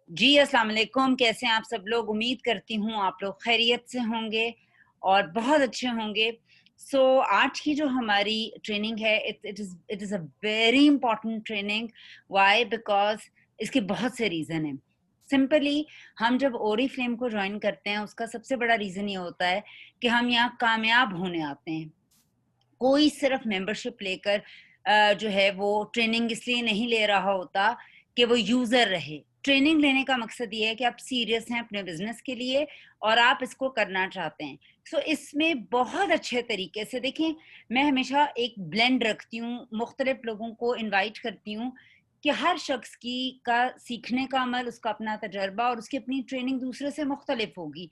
जी, अस्सलाम वालेकुम। कैसे हैं आप सब लोग? उम्मीद करती हूँ आप लोग खैरियत से होंगे और बहुत अच्छे होंगे। आज की जो हमारी ट्रेनिंग है it is a very important training. Why? Because इसके बहुत से रीज़न हैं। सिंपली हम जब ओरिफ्लेम को जॉइन करते हैं उसका सबसे बड़ा रीज़न ये होता है कि हम यहाँ कामयाब होने आते हैं। कोई सिर्फ मेंबरशिप लेकर जो है वो ट्रेनिंग इसलिए नहीं ले रहा होता कि वो यूजर रहे। ट्रेनिंग लेने का मकसद ये है कि आप सीरियस हैं अपने बिजनेस के लिए और आप इसको करना चाहते हैं। इसमें बहुत अच्छे तरीके से देखें, मैं हमेशा एक ब्लेंड रखती हूँ, मुख्तलिफ लोगों को इनवाइट करती हूँ कि हर शख्स की का सीखने का अमल, उसका अपना तजर्बा और उसकी अपनी ट्रेनिंग दूसरे से मुख्तलिफ होगी।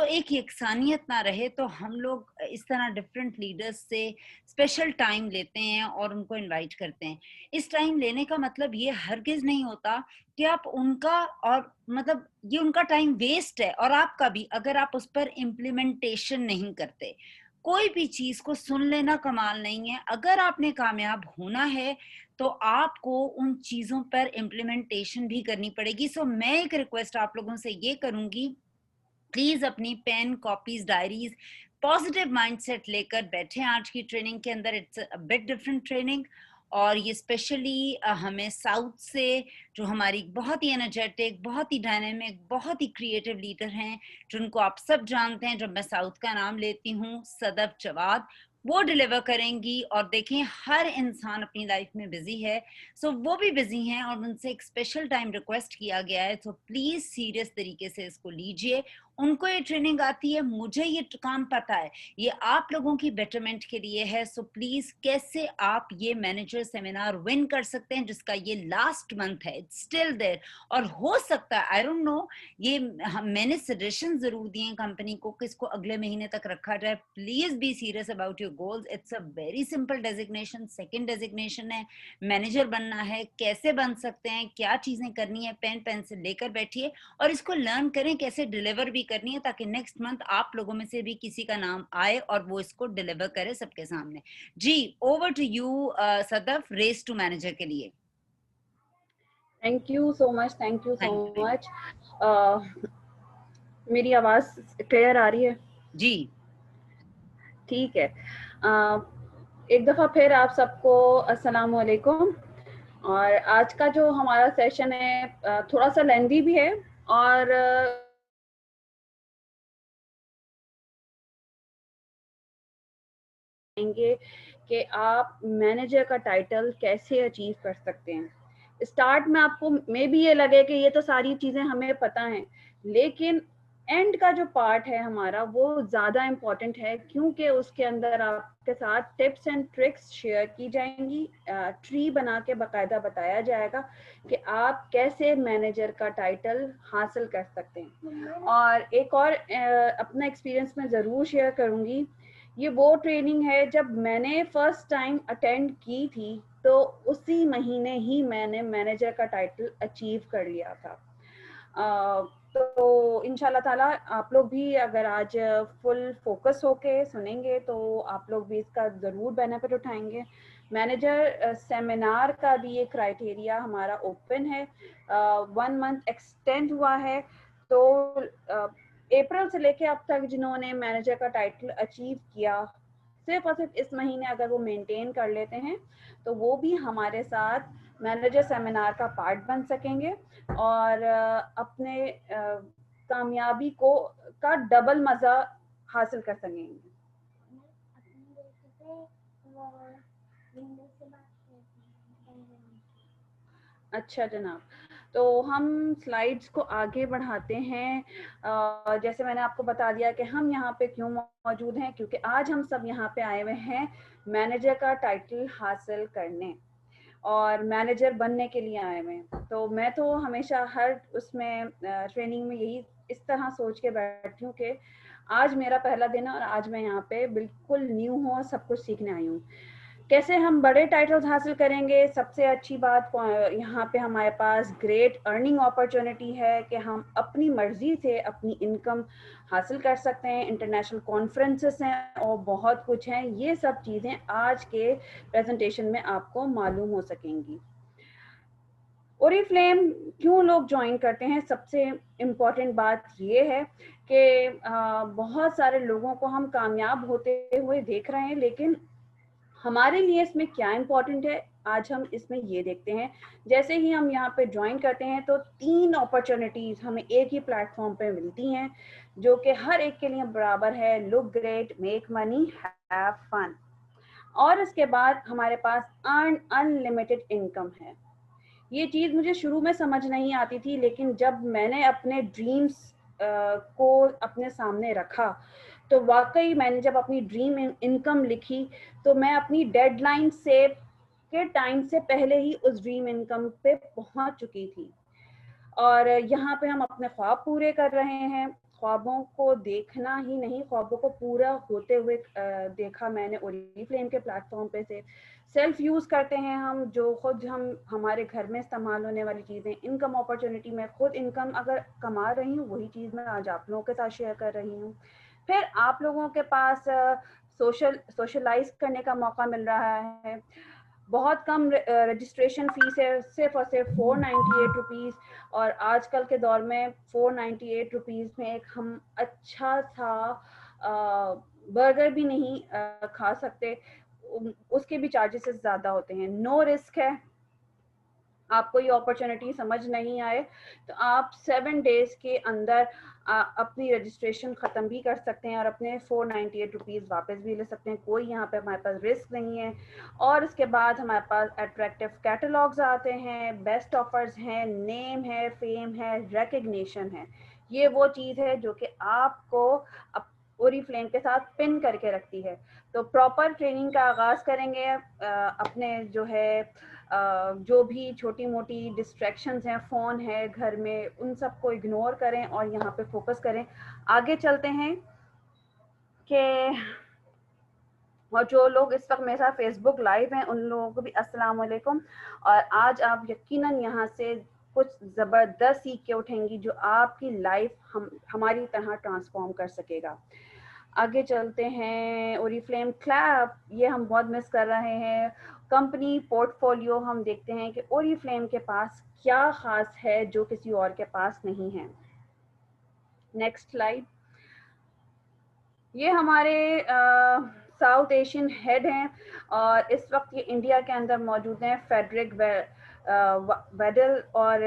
एक यकसानियत ना रहे, तो हम लोग इस तरह डिफरेंट लीडर्स से स्पेशल टाइम लेते हैं और उनको इनवाइट करते हैं। इस टाइम लेने का मतलब ये हरगिज़ नहीं होता कि आप उनका और मतलब ये उनका टाइम वेस्ट है और आपका भी, अगर आप उस पर इम्प्लीमेंटेशन नहीं करते। कोई भी चीज़ को सुन लेना कमाल नहीं है, अगर आपने कामयाब होना है, तो आपको उन चीज़ों पर इम्प्लीमेंटेशन भी करनी पड़ेगी। मैं एक रिक्वेस्ट आप लोगों से ये करूँगी, प्लीज अपनी pen, copies, diaries, positive mindset लेकर बैठे आज की ट्रेनिंग के अंदर। It's a bit different training और ये स्पेशली हमें साउथ से, जो हमारी बहुत ही एनर्जेटिक, बहुत ही डायनेमिक, बहुत ही क्रिएटिव लीडर हैं, जिनको आप सब जानते हैं जब मैं साउथ का नाम लेती हूँ, सदफ जवाद, वो डिलीवर करेंगी। और देखें, हर इंसान अपनी लाइफ में बिजी है, वो भी बिजी हैं और उनसे एक स्पेशल टाइम रिक्वेस्ट किया गया है। प्लीज सीरियस तरीके से इसको लीजिए। उनको ये ट्रेनिंग आती है, मुझे ये काम पता है, ये आप लोगों की बेटरमेंट के लिए है। प्लीज कैसे आप ये मैनेजर सेमिनार विन कर सकते हैं, जिसका ये लास्ट मंथ है, इट्स स्टिल देयर। और हो सकता है, आई डोंट नो, ये मैंने सजेशन जरूर दिए कंपनी को कि इसको अगले महीने तक रखा जाए। Please be serious about your goals. It's a very simple designation, second designation है, मैनेजर बनना है। कैसे बन सकते हैं, क्या चीजें करनी है, पेन पेंसिल लेकर बैठिए और इसको लर्न करें कैसे डिलीवर भी करनी है, ताकि नेक्स्ट मंथ आप लोगों में से भी किसी का नाम आए और वो इसको डिलीवर करे सबके सामने। जी, over to you Sadaf, race to manager के लिए। Thank you so much, thank you so thank you. Much. मेरी आवाज क्लियर आ रही है? जी ठीक है। एक दफ़ा फिर आप सबको अस्सलाम वालेकुम। और आज का जो हमारा सेशन है थोड़ा सा लेंदी भी है और कि आप मैनेजर का टाइटल कैसे अचीव कर सकते हैं। स्टार्ट में आपको मे भी ये लगे कि ये तो सारी चीज़ें हमें पता हैं, लेकिन एंड का जो पार्ट है हमारा वो ज़्यादा इम्पोर्टेंट है, क्योंकि उसके अंदर आपके साथ टिप्स एंड ट्रिक्स शेयर की जाएंगी। ट्री बना के बाकायदा बताया जाएगा कि आप कैसे मैनेजर का टाइटल हासिल कर सकते हैं। और एक और अपना एक्सपीरियंस मैं ज़रूर शेयर करूँगी। ये वो ट्रेनिंग है, जब मैंने फर्स्ट टाइम अटेंड की थी तो उसी महीने ही मैंने मैनेजर का टाइटल अचीव कर लिया था। तो इंशाल्लाह ताला आप लोग भी अगर आज फुल फोकस होके सुनेंगे तो आप लोग भी इसका ज़रूर बेनिफिट उठाएंगे। मैनेजर सेमिनार का भी ये क्राइटेरिया हमारा ओपन है, 1 मंथ एक्सटेंड हुआ है। तो अप्रैल से लेके अब तक जिन्होंने मैनेजर का टाइटल अचीव किया, सिर्फ और सिर्फ इस महीने अगर वो मेंटेन कर लेते हैं तो वो भी हमारे साथ मैनेजर सेमिनार का पार्ट बन सकेंगे और अपने कामयाबी को का डबल मजा हासिल कर सकेंगे। अच्छा जनाब, तो हम स्लाइड्स को आगे बढ़ाते हैं। जैसे मैंने आपको बता दिया कि हम यहाँ पे क्यों मौजूद हैं, क्योंकि आज हम सब यहाँ पे आए हुए हैं मैनेजर का टाइटल हासिल करने और मैनेजर बनने के लिए आए हुए हैं। तो मैं तो हमेशा हर उसमें ट्रेनिंग में यही इस तरह सोच के बैठी हूँ कि आज मेरा पहला दिन है और आज मैं यहाँ पे बिल्कुल न्यू हूँ और सब कुछ सीखने आई हूँ। कैसे हम बड़े टाइटल्स हासिल करेंगे? सबसे अच्छी बात यहाँ पे हमारे पास ग्रेट अर्निंग अपॉर्चुनिटी है कि हम अपनी मर्जी से अपनी इनकम हासिल कर सकते हैं। इंटरनेशनल कॉन्फ्रेंसेस हैं और बहुत कुछ हैं। ये सब चीज़ें आज के प्रेजेंटेशन में आपको मालूम हो सकेंगी। ओरीफ्लेम क्यों लोग ज्वाइन करते हैं, सबसे इम्पोर्टेंट बात ये है कि बहुत सारे लोगों को हम कामयाब होते हुए देख रहे हैं, लेकिन हमारे लिए इसमें क्या इम्पोर्टेंट है आज हम इसमें ये देखते हैं। जैसे ही हम यहाँ पे ज्वाइन करते हैं तो 3 अपॉर्चुनिटीज हमें एक ही प्लेटफॉर्म पे मिलती हैं, जो कि हर एक के लिए बराबर है, look great, make money, have fun. और इसके बाद हमारे पास अर्न अनलिमिटेड इनकम है। ये चीज़ मुझे शुरू में समझ नहीं आती थी, लेकिन जब मैंने अपने ड्रीम्स को अपने सामने रखा तो वाकई मैंने जब अपनी ड्रीम इनकम लिखी तो मैं अपनी डेडलाइन से के टाइम से पहले ही उस ड्रीम इनकम पे पहुंच चुकी थी। और यहाँ पे हम अपने ख्वाब पूरे कर रहे हैं। ख्वाबों को देखना ही नहीं, ख्वाबों को पूरा होते हुए देखा मैंने ओरीफ्लेम के प्लेटफॉर्म पे से। सेल्फ यूज करते हैं हम, जो खुद हम हमारे घर में इस्तेमाल होने वाली चीज़ें, इनकम अपॉर्चुनिटी में खुद इनकम अगर कमा रही हूँ, वही चीज़ मैं आज आप लोगों के साथ शेयर कर रही हूँ। फिर आप लोगों के पास सोशलाइज करने का मौका मिल रहा है। बहुत कम रजिस्ट्रेशन फीस है, सिर्फ और सिर्फ 498 रुपीज़। और आजकल के दौर में 498 रुपीज़ में एक हम अच्छा सा बर्गर भी नहीं खा सकते, उसके भी चार्जेस ज़्यादा होते हैं। नो रिस्क है, आपको ये अपॉर्चुनिटी समझ नहीं आए तो आप 7 डेज के अंदर अपनी रजिस्ट्रेशन ख़त्म भी कर सकते हैं और अपने 498 रुपीज़ वापस भी ले सकते हैं। कोई यहाँ पे हमारे पास रिस्क नहीं है। और इसके बाद हमारे पास अट्रैक्टिव कैटलॉग्स आते हैं, बेस्ट ऑफर्स हैं, नेम है, फेम है, रिकग्निशन है। ये वो चीज़ है जो कि आपको ओरीफ्लेम के साथ पिन करके रखती है। तो प्रॉपर ट्रेनिंग का आगाज़ करेंगे। अपने जो है जो भी छोटी मोटी डिस्ट्रैक्शंस हैं, फ़ोन है घर में, उन सबको इग्नोर करें और यहाँ पे फोकस करें। आगे चलते हैं कि और जो लोग इस वक्त मेरे साथ फेसबुक लाइव हैं उन लोगों को भी अस्सलाम वालेकुम। और आज आप यकीनन यहाँ से कुछ ज़बरदस्त सीख के उठेंगी जो आपकी लाइफ हमारी तरह ट्रांसफॉर्म कर सकेगा। आगे चलते हैं। ओरीफ्लेम क्लैप, ये हम बहुत मिस कर रहे हैं। कंपनी पोर्टफोलियो, हम देखते हैं कि ओरीफ्लेम के पास क्या खास है जो किसी और के पास नहीं है। Next slide. ये हमारे साउथ एशियन हेड हैं और इस वक्त ये इंडिया के अंदर मौजूद हैं, फेडरिक वेडल। और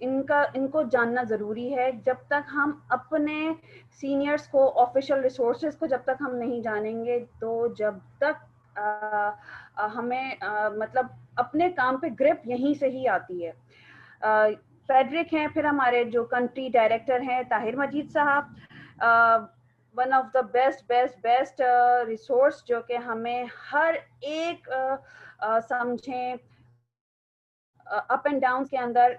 इनको जानना ज़रूरी है। जब तक हम अपने सीनियर्स को, ऑफिशियल रिसोर्सेज को जब तक हम नहीं जानेंगे, तो जब तक हमें मतलब अपने काम पे ग्रिप यहीं से ही आती है। फेडरिक हैं, फिर हमारे जो कंट्री डायरेक्टर हैं ताहिर मजीद साहब, one of the best resource जो कि हमें हर एक समझें अप एंड डाउन के अंदर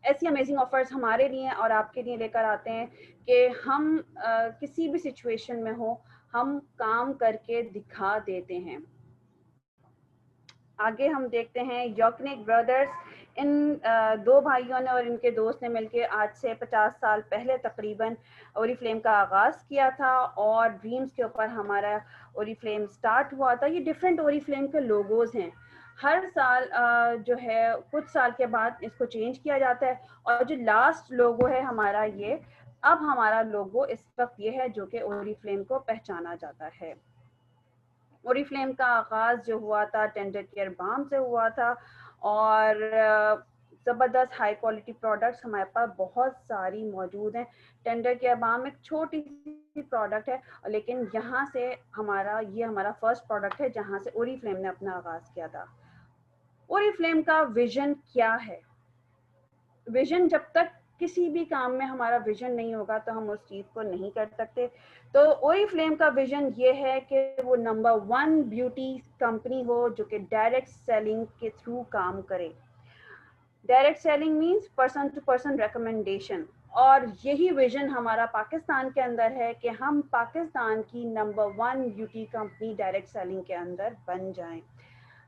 ऐसी अमेजिंग ऑफर्स हमारे लिए और आपके लिए लेकर आते हैं कि हम किसी भी सिचुएशन में हो, हम काम करके दिखा देते हैं। आगे हम देखते हैं यॉकनिक ब्रदर्स। इन दो भाइयों ने और इनके दोस्त ने मिलकर आज से 50 साल पहले तकरीबन ओरीफ्लेम का आगाज़ किया था और ड्रीम्स के ऊपर हमारा ओरीफ्लेम स्टार्ट हुआ था। ये डिफरेंट ओरीफ्लेम के लोगोज हैं। हर साल जो है कुछ साल के बाद इसको चेंज किया जाता है और जो लास्ट लोगो है हमारा ये, अब हमारा लोगो इस वक्त ये है जो कि ओरीफ्लेम को पहचाना जाता है। ओरीफ्लेम का आगाज़ जो हुआ था टेंडर केयर बाम से हुआ था और ज़बरदस्त हाई क्वालिटी प्रोडक्ट्स हमारे पास बहुत सारी मौजूद हैं। टेंडर केयर बाम एक छोटी सी प्रोडक्ट है, लेकिन यहाँ से ये हमारा फर्स्ट प्रोडक्ट है जहाँ से ओरीफ्लेम ने अपना आगाज़ किया था। ओरीफ्लेम का विजन क्या है? विजन, जब तक किसी भी काम में हमारा विजन नहीं होगा तो हम उस चीज़ को नहीं कर सकते। तो ओरीफ्लेम का विजन ये है कि वो नंबर 1 ब्यूटी कंपनी हो जो कि डायरेक्ट सेलिंग के थ्रू काम करे। Direct selling means person to person recommendation. और यही विजन हमारा पाकिस्तान के अंदर है कि हम पाकिस्तान की number 1 beauty company direct selling के अंदर बन जाएं।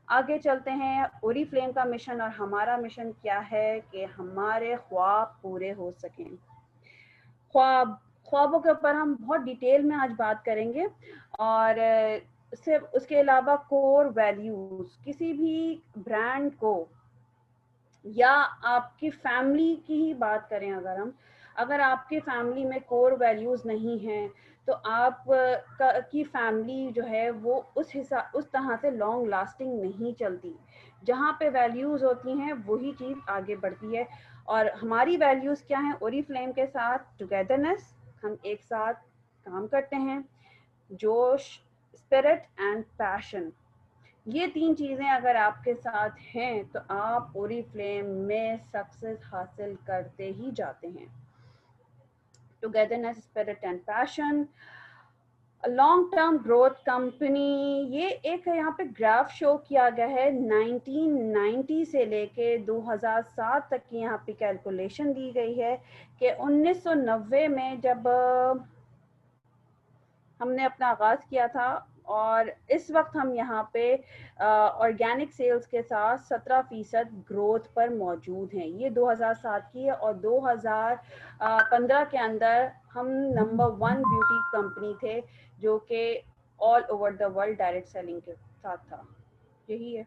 आगे चलते हैं। ओरीफ्लेम का मिशन और हमारा मिशन क्या है कि हमारे ख्वाब पूरे हो सकें। ख्वाबों के ऊपर हम बहुत डिटेल में आज बात करेंगे और सिर्फ उसके अलावा कोर वैल्यूज, किसी भी ब्रांड को या आपकी फैमिली की ही बात करें, अगर आपके फैमिली में कोर वैल्यूज नहीं हैं तो आप की फैमिली जो है वो उस तरह से लॉन्ग लास्टिंग नहीं चलती। जहाँ पे वैल्यूज होती हैं वही चीज़ आगे बढ़ती है। और हमारी वैल्यूज क्या हैं ओरिफ्लेम के साथ? टुगेदरनेस, हम एक साथ काम करते हैं, जोश, स्पिरिट एंड पैशन। ये 3 चीज़ें अगर आपके साथ हैं तो आप ओरिफ्लेम में सक्सेस हासिल करते ही जाते हैं। Togetherness, spirit and passion, long term growth company. ये एक यहाँ पे ग्राफ शो किया गया है 1990 से लेके 2007 तक की यहाँ पे कैलकुलेशन दी गई है कि 1990 में जब हमने अपना आगाज किया था और इस वक्त हम यहाँ पे ऑर्गेनिक सेल्स के साथ 17% ग्रोथ पर मौजूद हैं। ये 2007 की है और 2015 के अंदर हम नंबर 1 ब्यूटी कंपनी थे जो कि all over the world direct selling के साथ था। यही है,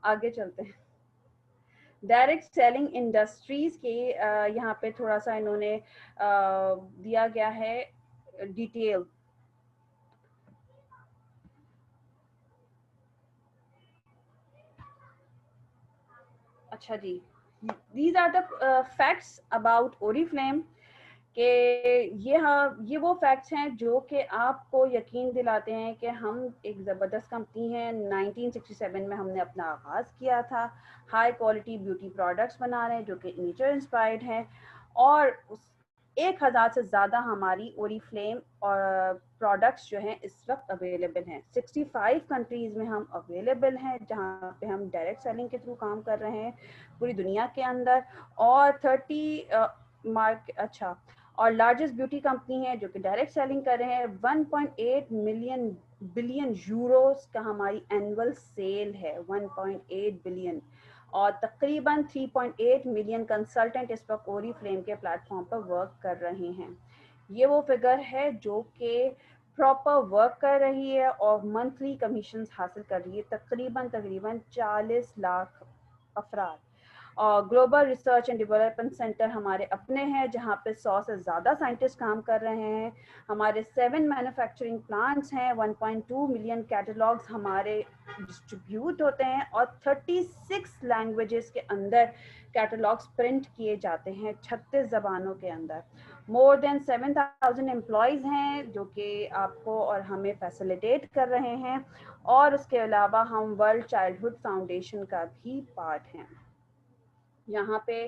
आगे चलते हैं। डायरेक्ट सेलिंग इंडस्ट्रीज के यहाँ पे थोड़ा सा इन्होंने दिया गया है डिटेल। अच्छा जी, these are the facts about Oriflame कि ये वो फैक्ट्स हैं जो कि आपको यकीन दिलाते हैं कि हम एक ज़बरदस्त कंपनी है। 1967 में हमने अपना आगाज़ किया था, हाई क्वालिटी ब्यूटी प्रोडक्ट्स बना रहे हैं जो कि नेचर इंस्पायर्ड हैं और 1000 से ज़्यादा हमारी ओरिफ्लेम और प्रोडक्ट्स जो हैं इस वक्त अवेलेबल हैं। 65 कंट्रीज़ में हम अवेलेबल हैं जहाँ पे हम डायरेक्ट सेलिंग के थ्रू काम कर रहे हैं पूरी दुनिया के अंदर। और 30 और लार्जेस्ट ब्यूटी कंपनी है जो कि डायरेक्ट सेलिंग कर रहे हैं। 1.8 बिलियन यूरोस का हमारी एनुअल सेल है, 1.8 बिलियन। और तकरीबन 3.8 मिलियन कंसल्टेंट इस वक्त ओरिफ्लेम के प्लेटफॉर्म पर वर्क कर रहे हैं। ये वो फिगर है जो कि प्रॉपर वर्क कर रही है और मंथली कमीशन हासिल कर रही है, तकरीबन 40 लाख अफराद। और global research and development centre हमारे अपने हैं जहाँ पे 100 से ज़्यादा साइंटिस्ट काम कर रहे हैं। हमारे 7 मैन्युफैक्चरिंग प्लांट्स हैं, 1.2 मिलियन कैटलॉग्स हमारे डिस्ट्रीब्यूट होते हैं और 36 लैंग्वेजेस के अंदर कैटलॉग्स प्रिंट किए जाते हैं, 36 ज़बानों के अंदर। मोर देन 7000 एम्प्लॉयज़ हैं जो कि आपको और हमें फैसिलिटेट कर रहे हैं। और उसके अलावा हम वर्ल्ड चाइल्डहुड फाउंडेशन का भी पार्ट हैं। यहाँ पे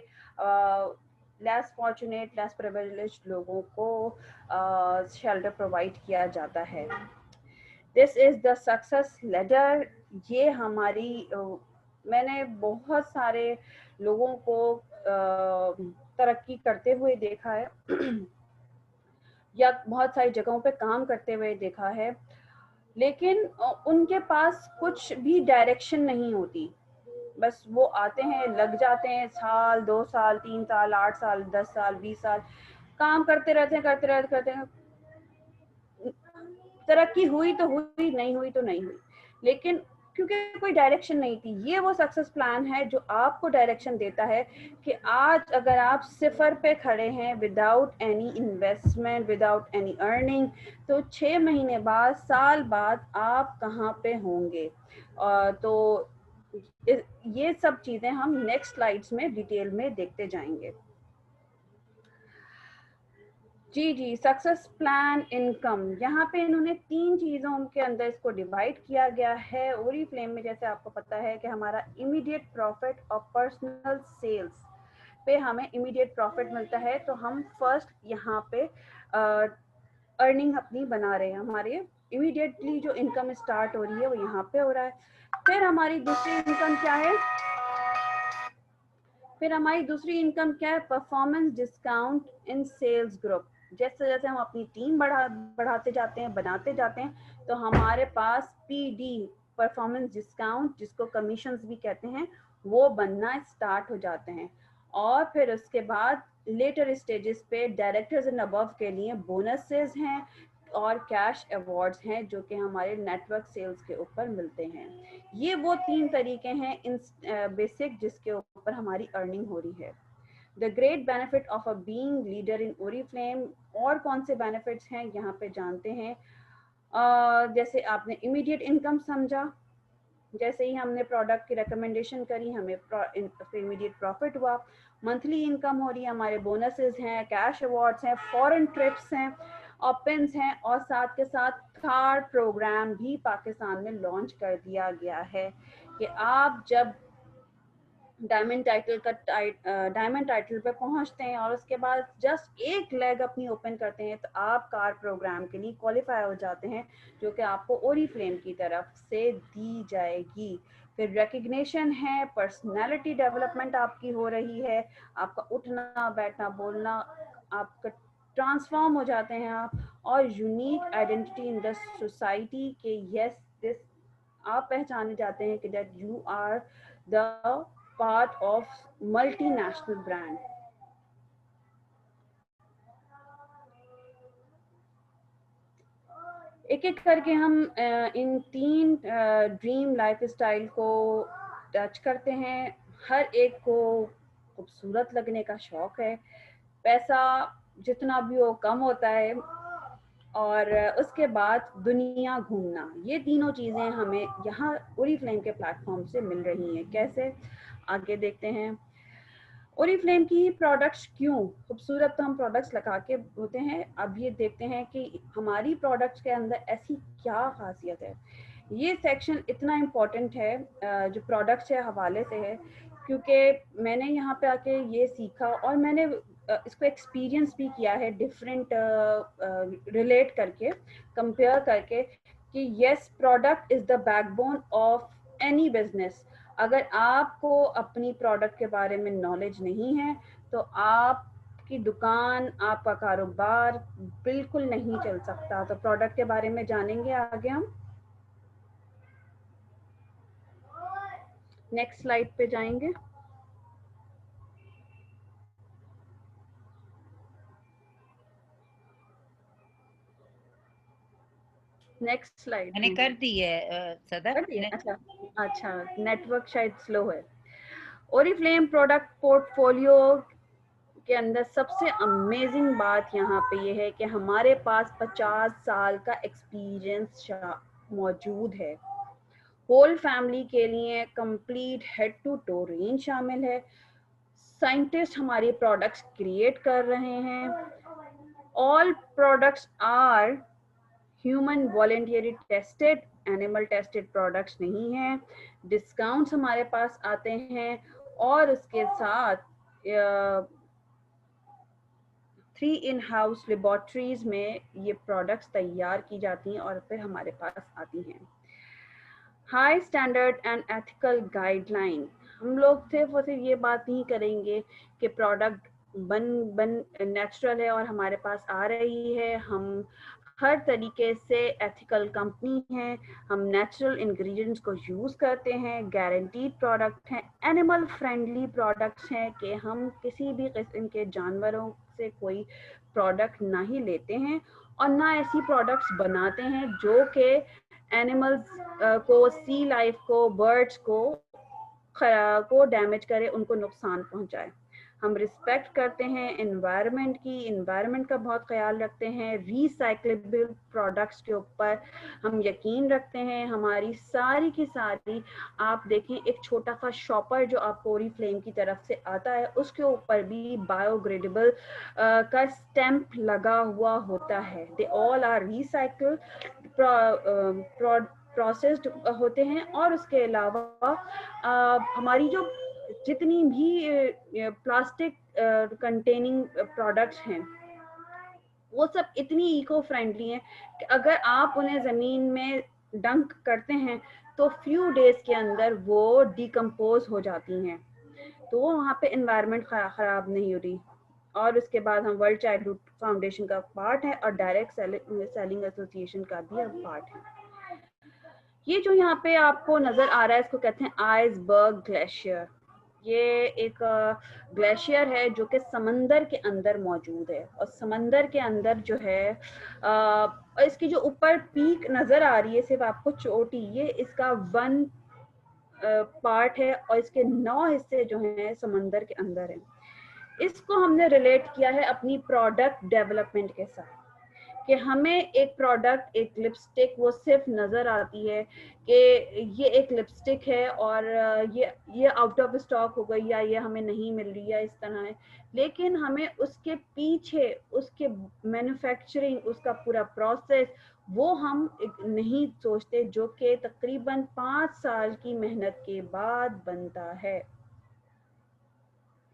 लेस फॉर्चुनेट, लेस प्रिविलेज्ड लोगों को शेल्टर प्रोवाइड किया जाता है। This is the success ladder. ये हमारी मैंने बहुत सारे लोगों को तरक्की करते हुए देखा है या बहुत सारी जगहों पे काम करते हुए देखा है, लेकिन उनके पास कुछ भी डायरेक्शन नहीं होती। बस वो आते हैं, लग जाते हैं, साल 2 साल 3 साल 8 साल 10 साल 20 साल काम करते रहते हैं। तरक्की हुई तो हुई, नहीं हुई तो नहीं हुई, लेकिन क्योंकि कोई डायरेक्शन नहीं थी। ये वो सक्सेस प्लान है जो आपको डायरेक्शन देता है कि आज अगर आप सिफर पे खड़े हैं without any investment, without any earning, तो 6 महीने बाद, साल बाद आप कहाँ पे होंगे। तो ये सब चीज़ें हम नेक्स्ट स्लाइड्स में डिटेल में देखते जाएंगे। जी, सक्सेस प्लान इनकम, यहाँ पे इन्होंने 3 चीज़ों के अंदर इसको डिवाइड किया गया है। ओरिफ्लेम में जैसे आपको पता है कि हमारा इमीडिएट प्रॉफिट और पर्सनल सेल्स पे हमें इमीडिएट प्रॉफिट मिलता है, तो हम फर्स्ट यहाँ पे अर्निंग अपनी बना रहे हैं। हमारे इमीडिएटली जो इनकम स्टार्ट हो रही है वो यहाँ पे हो रहा है। फिर हमारी दूसरी इनकम क्या है? Performance discount in sales group. जैसे जैसे हम अपनी टीम बढ़ाते जाते हैं, बनाते जाते हैं, तो हमारे पास पीडी, परफॉर्मेंस डिस्काउंट, जिसको कमीशंस भी कहते हैं, वो बनना स्टार्ट हो जाते हैं। और फिर उसके बाद लेटर स्टेजेस पे डायरेक्टर्स एंड अबव के लिए बोनसेस हैं, और कैश अवार्ड्स हैं जो कि हमारे नेटवर्क सेल्स के ऊपर मिलते हैं। ये वो 3 तरीके हैं इन बेसिक जिसके ऊपर हमारी अर्निंग हो रही है। The great benefit of a being leader in Oriflame, और कौन से बेनिफिट्स हैं यहाँ पे जानते हैं। जैसे आपने इमीडिएट इनकम समझा, जैसे ही हमने प्रोडक्ट की रिकमेंडेशन करी हमें इमीडिएट प्रॉफिट हुआ। मंथली इनकम हो रही है, हमारे बोनसेस हैं, कैश अवार्ड्स हैं, फॉरेन ट्रिप्स हैं, ओपन्स हैं, और साथ के साथ कार प्रोग्राम भी पाकिस्तान में लॉन्च कर दिया गया है कि आप जब डायमंड टाइटल पे पहुंचते हैं और उसके बाद जस्ट एक लेग अपनी ओपन करते हैं तो आप कार प्रोग्राम के लिए क्वालिफाई हो जाते हैं, जो कि आपको ओरिफ्लेम की तरफ से दी जाएगी। फिर रिकग्निशन है, पर्सनालिटी डेवलपमेंट आपकी हो रही है, आपका उठना बैठना बोलना आपका ट्रांसफॉर्म हो जाते हैं आप, और unique identity in the society के यस दिस आप पहचाने जाते हैं कि that you are the part of multinational brand। एक एक करके हम इन 3 ड्रीम लाइफस्टाइल को टच करते हैं। हर एक को खूबसूरत लगने का शौक है, पैसा जितना भी हो कम होता है, और उसके बाद दुनिया घूमना, ये तीनों चीज़ें हमें यहाँ ओरिफ्लेम के प्लेटफॉर्म से मिल रही हैं। कैसे, आगे देखते हैं। ओरिफ्लेम की प्रोडक्ट्स क्यों खूबसूरत, तो हम प्रोडक्ट्स लगा के होते हैं। अब ये देखते हैं कि हमारी प्रोडक्ट्स के अंदर ऐसी क्या खासियत है। ये सेक्शन इतना इम्पोर्टेंट है जो प्रोडक्ट्स के हवाले से है, क्योंकि मैंने यहाँ पे आके ये सीखा और मैंने इसको एक्सपीरियंस भी किया है डिफरेंट रिलेट करके, कंपेयर करके, कि yes product is the backbone of any business. अगर आपको अपनी प्रोडक्ट के बारे में नॉलेज नहीं है तो आपकी दुकान, आपका कारोबार बिल्कुल नहीं चल सकता। तो प्रोडक्ट के बारे में जानेंगे आगे हम। नेक्स्ट स्लाइड पे जाएंगे। नेक्स्ट स्लाइड मैंने कर दी है सदर। कर दिए? अच्छा अच्छा, नेटवर्क शायद स्लो है। ओरिफ्लेम प्रोडक्ट पोर्टफोलियो के अंदर सबसे अमेजिंग बात यहाँ पे ये है कि हमारे पास 50 साल का एक्सपीरियंस मौजूद है। होल फैमिली के लिए complete head to toe range शामिल है। साइंटिस्ट हमारी प्रोडक्ट्स क्रिएट कर रहे हैं। All products are human voluntary tested, animal tested products नहीं हैं। डिस्काउंट्स हमारे पास आते हैं, और उसके साथ 3 इन हाउस लेबॉर्ट्रीज में ये प्रोडक्ट्स तैयार की जाती हैं और फिर हमारे पास आती हैं। High standard and ethical guideline, हम लोग सिर्फ और सिर्फ ये बात नहीं करेंगे कि प्रोडक्ट बन नेचुरल है और हमारे पास आ रही है। हम हर तरीके से एथिकल कंपनी है, हम नेचुरल इंग्रेडिएंट्स को यूज़ करते हैं, गारंटीड प्रोडक्ट हैं, एनिमल फ्रेंडली प्रोडक्ट्स हैं कि हम किसी भी किस्म के जानवरों से कोई प्रोडक्ट ना ही लेते हैं और ना ऐसी प्रोडक्ट्स बनाते हैं जो कि एनिमल्स को, सी लाइफ को, बर्ड्स को डैमेज करे, उनको नुकसान पहुंचाए। हम रिस्पेक्ट करते हैं एनवायरनमेंट की, एनवायरनमेंट का बहुत ख्याल रखते हैं। रीसाइक्लेबल प्रोडक्ट्स के ऊपर हम यकीन रखते हैं। हमारी सारी की सारी, आप देखें एक छोटा सा शॉपर जो आपको ओरिफ्लेम की तरफ से आता है उसके ऊपर भी बायोग्रेडेबल का स्टैंप लगा हुआ होता है। They all are recycle processed होते हैं। और उसके अलावा हमारी जो जितनी भी प्लास्टिक कंटेनिंग प्रोडक्ट्स हैं वो सब इतनी इको फ्रेंडली हैं कि अगर आप उन्हें ज़मीन में डंक करते हैं तो फ्यू डेज के अंदर वो डिकम्पोज हो जाती हैं, तो वहाँ पे एनवायरनमेंट ख़राब नहीं हो रही। और उसके बाद हम वर्ल्ड चाइल्डहुड फाउंडेशन का पार्ट है और डायरेक्ट सेलिंग एसोसिएशन का भी हम पार्ट है। ये जो यहाँ पे आपको नजर आ रहा है इसको कहते हैं आइसबर्ग ग्लेशियर। ये एक ग्लेशियर है जो कि समंदर के अंदर मौजूद है, और समंदर के अंदर जो है और इसकी जो ऊपर पीक नजर आ रही है सिर्फ आपको चोटी, ये इसका 1 पार्ट है, और इसके 9 हिस्से जो हैं समंदर के अंदर हैं। इसको हमने रिलेट किया है अपनी प्रोडक्ट डेवलपमेंट के साथ, कि हमें एक प्रोडक्ट, एक लिपस्टिक वो सिर्फ नज़र आती है कि ये एक लिपस्टिक है और ये आउट ऑफ स्टॉक हो गई, या ये हमें नहीं मिल रही, या इस तरह है, लेकिन हमें उसके पीछे उसके मैन्युफैक्चरिंग, उसका पूरा प्रोसेस वो हम नहीं सोचते, जो कि तकरीबन 5 साल की मेहनत के बाद बनता है।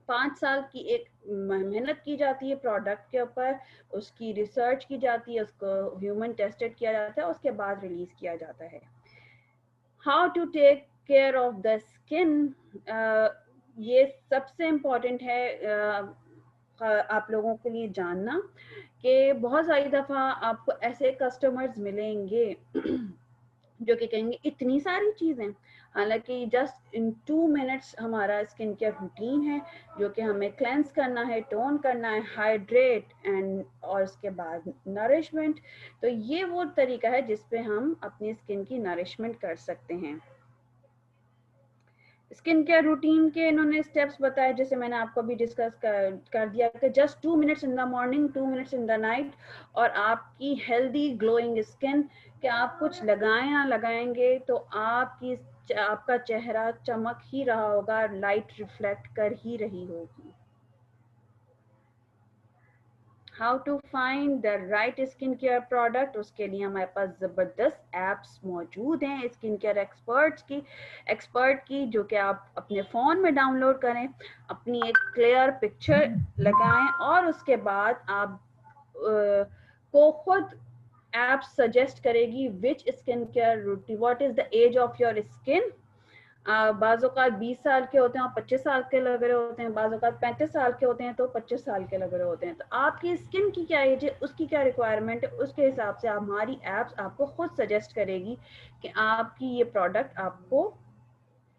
5 साल की एक मेहनत की जाती है प्रोडक्ट के ऊपर, उसकी रिसर्च की जाती है, उसको ह्यूमन टेस्टेड किया जाता है, उसके बाद रिलीज किया जाता है। How to take care of the skin, ये सबसे इम्पोर्टेंट है आप लोगों के लिए जानना, कि बहुत सारी दफ़ा आपको ऐसे कस्टमर्स मिलेंगे जो कि कहेंगे इतनी सारी चीज़ें, हालांकि जस्ट इन 2 मिनट्स हमारा स्किन केयर रूटीन है, जो कि हमें क्लेंस करना है, टोन करना है, हाइड्रेट एंड और उसके बाद नरिशमेंट। तो ये वो तरीका है जिस पे हम अपनी स्किन की नरिशमेंट कर सकते हैं। स्किन केयर रूटीन के इन्होंने स्टेप्स बताए, जैसे मैंने आपको भी डिस्कस कर दिया कि just 2 minutes in the morning, 2 minutes in the night, और आपकी हेल्दी ग्लोइंग स्किन, कि आप कुछ लगाएं या लगाएंगे तो आपका चेहरा चमक ही रहा होगा, लाइट रिफ्लेक्ट कर ही रही होगी। How to find the right skin care product, उसके लिए हमारे पास ज़बरदस्त ऐप्स मौजूद हैं स्किन केयर एक्सपर्ट की, जो कि आप अपने फ़ोन में डाउनलोड करें, अपनी एक क्लियर पिक्चर लगाएं, और उसके बाद आप को खुद ऐप सजेस्ट करेगी which skin care routine, what is the age of your skin. बाज़-औक़ात 20 साल के होते हैं और 25 साल के लग रहे होते हैं, बाज़-औक़ात 35 साल के होते हैं तो 25 साल के लग रहे होते हैं। तो आपकी स्किन की क्या एज है, उसकी क्या रिक्वायरमेंट है, उसके हिसाब से हमारी ऐप्स आपको खुद सजेस्ट करेगी कि आपकी ये प्रोडक्ट आपको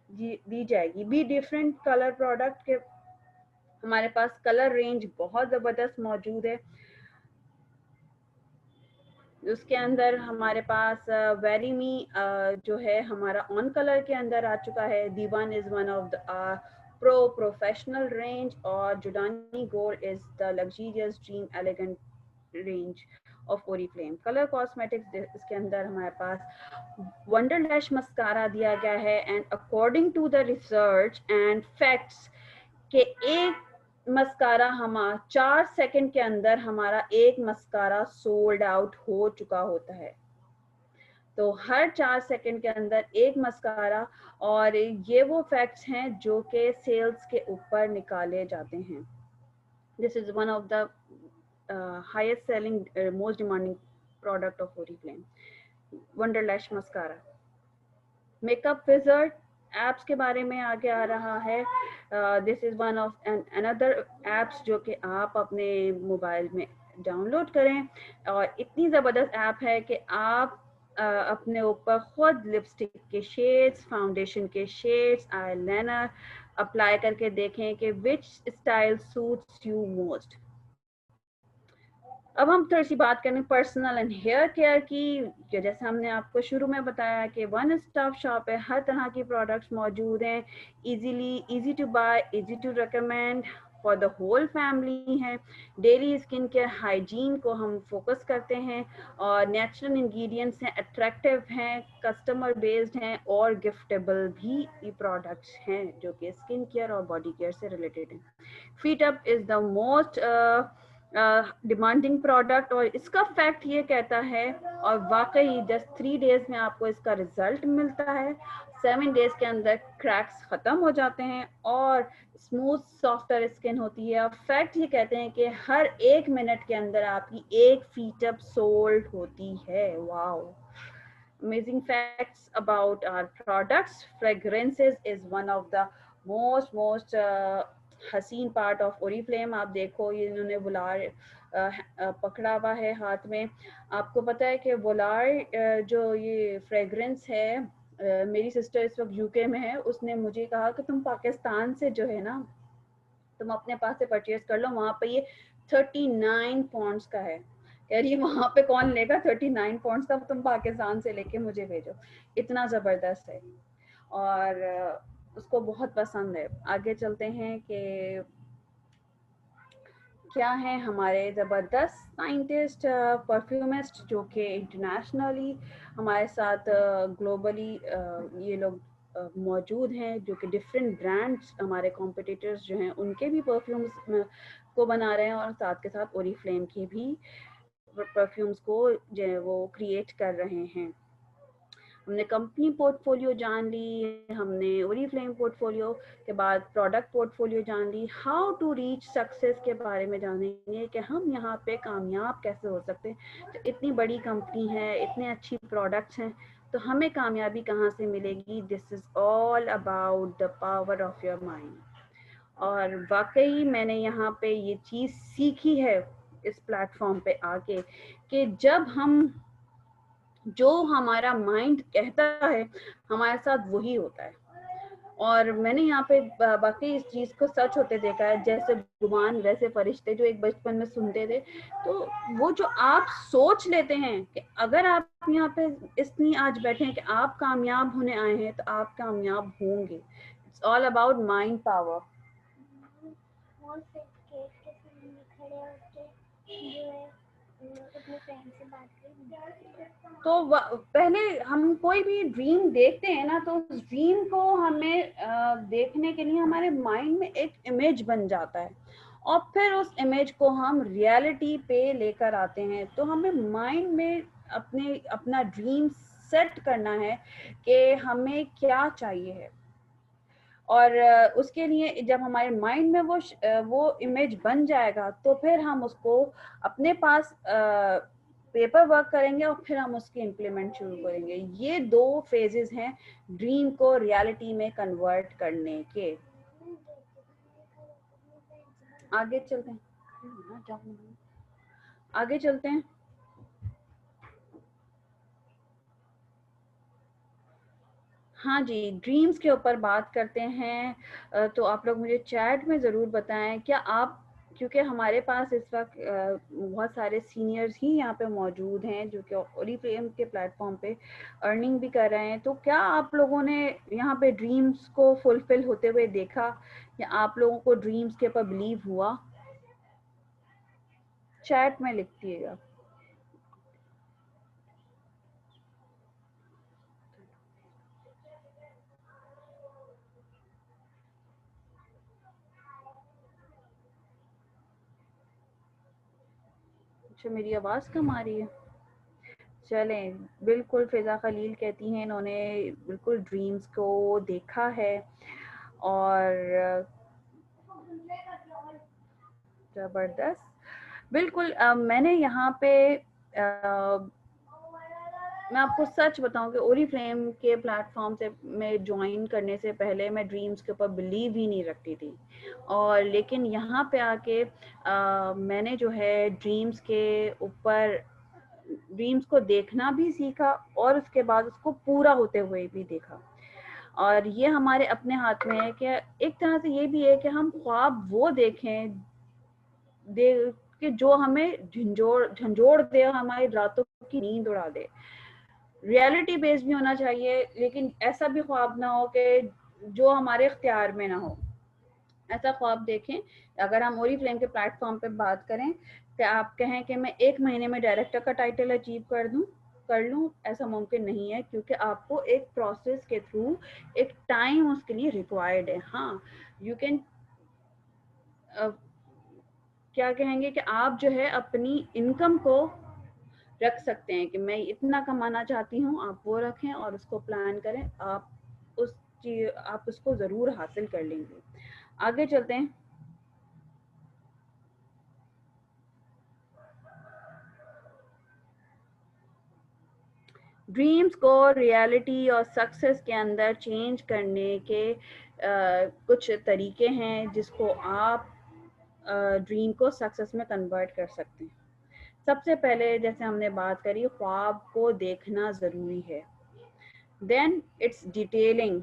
दी जाएगी। भी डिफरेंट कलर प्रोडक्ट के हमारे पास कलर रेंज बहुत ज़बरदस्त मौजूद है। उसके अंदर हमारे पास वेरी मी जो है हमारा ऑन कलर के अंदर आ चुका है। दीवान is one of the professional range, और Giordani gold is the luxurious dream elegant range of Oriflame. Colour cosmetics इसके अंदर हमारे पास वंडर लैश मस्कारा दिया गया है, and according to the research and facts के एक मस्कारा 4 सेकंड के अंदर हमारा एक मस्कारा सोल्ड आउट हो चुका होता है। तो हर 4 सेकंड के अंदर एक मस्कारा, और ये वो फैक्ट्स हैं जो कि सेल्स के ऊपर निकाले जाते हैं। This is one of the highest selling most demanding product of Oriflame, wonder lash mascara. Makeup wizard apps के बारे में आगे आ रहा है। This is one of another apps जो कि आप अपने मोबाइल में डाउनलोड करें, और इतनी ज़बरदस्त ऐप है कि आप अपने ऊपर खुद लिपस्टिक के शेड्स, फाउंडेशन के शेड्स, आईलाइनर अप्लाई करके देखें कि विच स्टाइल सूट्स यू मोस्ट। अब हम थोड़ी सी बात करें पर्सनल एंड हेयर केयर की, कि जैसे हमने आपको शुरू में बताया कि वन स्टॉप शॉप है, हर तरह की प्रोडक्ट्स मौजूद हैं, easy to buy, easy to recommend for the whole family है। डेली स्किन केयर हाइजीन को हम फोकस करते हैं, और नेचुरल इंग्रेडिएंट्स हैं, अट्रैक्टिव हैं, कस्टमर बेस्ड हैं, और गिफ्टेबल भी ये प्रोडक्ट्स हैं जो कि स्किन केयर और बॉडी केयर से रिलेटेड हैं। Feet up is the most demanding product, और इसका फैक्ट ये कहता है, और वाकई जस्ट 3 डेज में आपको इसका रिजल्ट मिलता है। 7 डेज के अंदर क्रैक्स खत्म हो जाते हैं और स्मूथ सॉफ्टर स्किन होती है। और फैक्ट ये कहते हैं कि हर 1 मिनट के अंदर आपकी एक फीट अप सोल्ड होती है। Wow, amazing facts about our products. Fragrances is one of the most हसीन पार्ट ऑफ ओरिफ्लेम। आप देखो ये इन्होंने वुलार पकड़ा हुआ है हाथ में। आपको पता है कि वुलार जो ये फ्रेग्रेंस है मेरी सिस्टर इस वक्त यूके में है, उसने मुझे कहा कि तुम पाकिस्तान से जो है ना, तुम अपने पास से परचेज कर लो, वहाँ पे ये 39 पॉन्ड्स का है। कह रही है वहाँ पे कौन लेगा 39 पॉन्ड्स का, तुम पाकिस्तान से लेके मुझे भेजो। इतना ज़बरदस्त है और उसको बहुत पसंद है। आगे चलते हैं कि क्या है हमारे ज़बरदस्त साइंटिस्ट, परफ्यूमिस्ट जो कि इंटरनेशनली हमारे साथ ग्लोबली ये लोग मौजूद हैं, जो कि डिफरेंट ब्रांड्स हमारे कॉम्पिटिटर्स जो हैं उनके भी परफ्यूम्स को बना रहे हैं और साथ के साथ ओरिफ्लेम के भी परफ्यूम्स को जो है वो क्रिएट कर रहे हैं। हमने कंपनी पोर्टफोलियो जान ली, हमने ओरिफ्लेम पोर्टफोलियो के बाद प्रोडक्ट पोर्टफोलियो जान ली, हाउ टू रीच सक्सेस के बारे में जानेंगे कि हम यहाँ पे कामयाब कैसे हो सकते हैं। तो इतनी बड़ी कंपनी है, इतने अच्छी प्रोडक्ट्स हैं, तो हमें कामयाबी कहाँ से मिलेगी। This is all about the power of your mind. और वाकई मैंने यहाँ पे ये चीज़ सीखी है इस प्लेटफॉर्म पे आके कि जब हम जो हमारा माइंड कहता है हमारे साथ वही होता है। और मैंने यहाँ पे बाकी इस चीज को सच होते देखा है, जैसे गुमान वैसे फरिश्ते, जो एक बचपन में सुनते थे। तो वो जो आप सोच लेते हैं कि अगर आप यहाँ पे इसलिए आज बैठे हैं कि आप कामयाब होने आए हैं, तो आप कामयाब होंगे। It's all about mind power. तो पहले हम कोई भी ड्रीम देखते हैं ना, तो उस ड्रीम को हमें देखने के लिए हमारे माइंड में एक इमेज बन जाता है और फिर उस इमेज को हम रियलिटी पे लेकर आते हैं। तो हमें माइंड में अपना ड्रीम सेट करना है कि हमें क्या चाहिए है। और उसके लिए जब हमारे माइंड में वो इमेज बन जाएगा, तो फिर हम उसको अपने पास पेपर वर्क करेंगे और फिर हम उसकी इम्प्लीमेंट शुरू करेंगे। ये 2 फेजेस हैं ड्रीम को रियलिटी में कन्वर्ट करने के। आगे चलते हैं, आगे चलते हैं। हाँ जी, ड्रीम्स के ऊपर बात करते हैं। तो आप लोग मुझे चैट में ज़रूर बताएं, क्या आप, क्योंकि हमारे पास इस वक्त बहुत सारे सीनियर्स ही यहाँ पे मौजूद हैं जो कि ओरिफ्लेम के प्लेटफॉर्म पे अर्निंग भी कर रहे हैं, तो क्या आप लोगों ने यहाँ पे ड्रीम्स को फुलफिल होते हुए देखा, या आप लोगों को ड्रीम्स के ऊपर बिलीव हुआ? चैट में लिखिएगा। अच्छा, मेरी आवाज़ कम आ रही है। चलें, बिल्कुल फ़िज़ा ख़लील कहती हैं इन्होंने बिल्कुल ड्रीम्स को देखा है। और ज़बरदस्त। बिल्कुल मैंने यहाँ पे मैं आपको सच बताऊं कि ओरिफ्लेम के प्लेटफॉर्म से मैं ज्वाइन करने से पहले मैं ड्रीम्स के ऊपर बिलीव ही नहीं रखती थी। और लेकिन यहाँ पे आके मैंने जो है ड्रीम्स के ऊपर ड्रीम्स को देखना भी सीखा और उसके बाद उसको पूरा होते हुए भी देखा। और ये हमारे अपने हाथ में है कि एक तरह से ये भी है कि हम ख्वाब वो देखें दे कि जो हमें झंझोड़ दे, हमारी रातों की नींद उड़ा दे। रियलिटी बेस्ड भी होना चाहिए, लेकिन ऐसा भी ख्वाब ना हो कि जो हमारे इख्तियार में ना हो। ऐसा ख्वाब देखें। अगर हम ओरिफ्लेम के प्लेटफॉर्म पे बात करें कि आप कहें कि मैं 1 महीने में डायरेक्टर का टाइटल अचीव कर लूँ, ऐसा मुमकिन नहीं है, क्योंकि आपको एक प्रोसेस के थ्रू एक टाइम उसके लिए रिक्वायर्ड है। हाँ, यू कैन क्या कहेंगे कि आप जो है अपनी इनकम को रख सकते हैं कि मैं इतना कमाना चाहती हूँ, आप वो रखें और उसको प्लान करें। आप उसको ज़रूर हासिल कर लेंगे। आगे चलते हैं। ड्रीम्स को रियलिटी और सक्सेस के अंदर चेंज करने के कुछ तरीके हैं जिसको आप ड्रीम को सक्सेस में कन्वर्ट कर सकते हैं। सबसे पहले जैसे हमने बात करी, ख्वाब को देखना ज़रूरी है। देन इट्स डिटेलिंग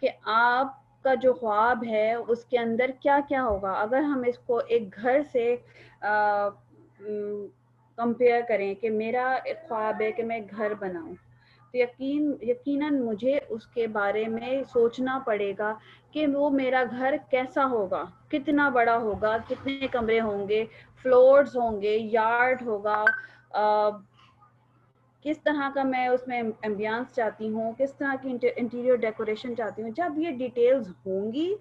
कि आपका जो ख्वाब है उसके अंदर क्या क्या होगा। अगर हम इसको एक घर से कंपेयर करें कि मेरा एक ख्वाब है कि मैं एक घर बनाऊं, तो यकीनन मुझे उसके बारे में सोचना पड़ेगा कि वो मेरा घर कैसा होगा, कितना बड़ा होगा, कितने कमरे होंगे, फ्लोर्स होंगे, यार्ड होगा, किस तरह का मैं उसमें एम्बियंस चाहती हूँ, किस तरह की इंटीरियर डेकोरेशन चाहती हूँ। जब ये डिटेल्स होंगी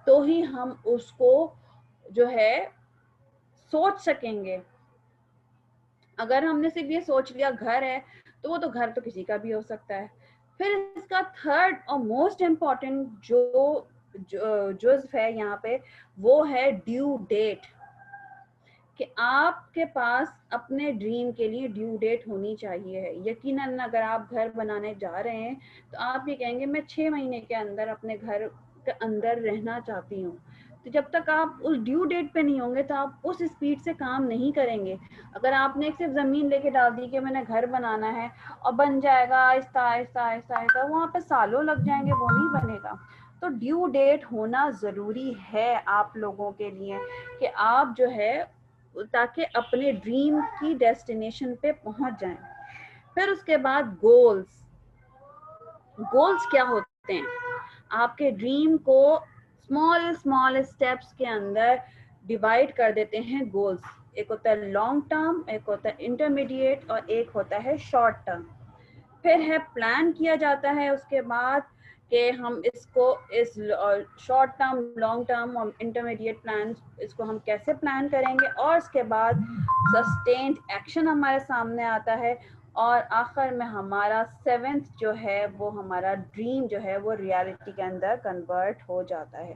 तो ही हम उसको जो है सोच सकेंगे। अगर हमने सिर्फ ये सोच लिया घर है, तो वो तो घर तो किसी का भी हो सकता है। फिर इसका थर्ड और मोस्ट इम्पॉर्टेंट जो जुज़्व है यहाँ पे, वो है ड्यू डेट, कि आपके पास अपने ड्रीम के लिए ड्यू डेट होनी चाहिए है। यकीनन अगर आप घर बनाने जा रहे हैं तो आप ये कहेंगे मैं 6 महीने के अंदर अपने घर के अंदर रहना चाहती हूँ। तो जब तक आप उस ड्यू डेट पे नहीं होंगे तो आप उस स्पीड से काम नहीं करेंगे। अगर आपने सिर्फ ज़मीन लेके डाल दी कि मैंने घर बनाना है और बन जाएगा आहिस्ता आहिस्ता आहिस्ता आहिस्ता, वहाँ पे सालों लग जाएंगे, वो नहीं बनेगा। तो ड्यू डेट होना ज़रूरी है आप लोगों के लिए, कि आप जो है ताकि अपने ड्रीम की डेस्टिनेशन पे पहुंच जाएं। फिर उसके बाद गोल्स। गोल्स क्या होते हैं? आपके ड्रीम को स्मॉल स्मॉल स्टेप्स के अंदर डिवाइड कर देते हैं गोल्स। एक होता है लॉन्ग टर्म, एक होता है इंटरमीडिएट और एक होता है शॉर्ट टर्म। फिर है प्लान किया जाता है उसके बाद कि हम इसको इस शॉर्ट टर्म, लॉन्ग टर्म और इंटरमीडिएट प्लान, इसको हम कैसे प्लान करेंगे। और उसके बाद सस्टेन्ड एक्शन हमारे सामने आता है और आखिर में हमारा 7th जो है वो हमारा ड्रीम जो है वो रियलिटी के अंदर कन्वर्ट हो जाता है।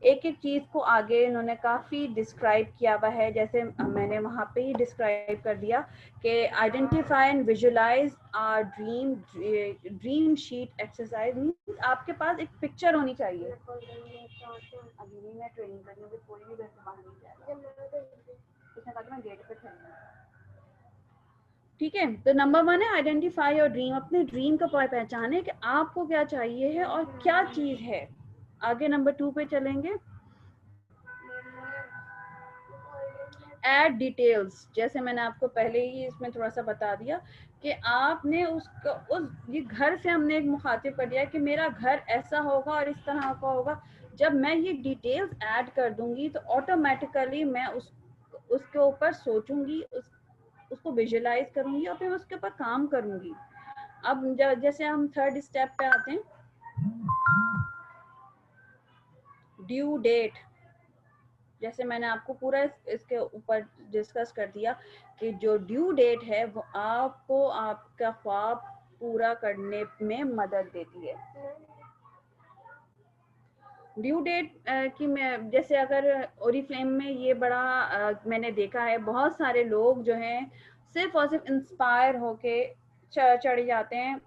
एक एक चीज को आगे इन्होंने काफी डिस्क्राइब किया हुआ है, जैसे मैंने वहां पे ही डिस्क्राइब कर दिया कि identify and visualise our dream sheet exercise. Means आपके पास एक पिक्चर होनी चाहिए। अभी नहीं, मैं ट्रेनिंग करनी है, कोई भी घर से बाहर नहीं जाएगा। उसने कहा कि मैं गेट पे खड़ी। ठीक है, तो नंबर 1 है आइडेंटिफाई योर ड्रीम। अपने ड्रीम का पहचाने कि आपको क्या चाहिए है और क्या चीज है। आगे नंबर 2 पे चलेंगे। एड डिटेल्स, जैसे मैंने आपको पहले ही इसमें थोड़ा सा बता दिया कि आपने उसको उस ये घर से हमने एक मुखातिब कर दिया कि मेरा घर ऐसा होगा और इस तरह का होगा। जब मैं ये डिटेल्स ऐड कर दूंगी तो ऑटोमेटिकली मैं उसके ऊपर सोचूंगी, उसको विजुलाइज करूंगी और फिर उसके ऊपर काम करूंगी। अब जैसे हम थर्ड स्टेप पे आते हैं, ड्यू डेट। जैसे मैंने आपको पूरा इसके ऊपर डिस्कस कर दिया कि जो ड्यू डेट है वो आपको आपका ख्वाब पूरा करने में मदद देती है। ड्यू डेट की मैं जैसे अगर ओरिफ्लेम में ये बड़ा मैंने देखा है, बहुत सारे लोग जो हैं सिर्फ और सिर्फ इंस्पायर होके चढ़ जाते हैं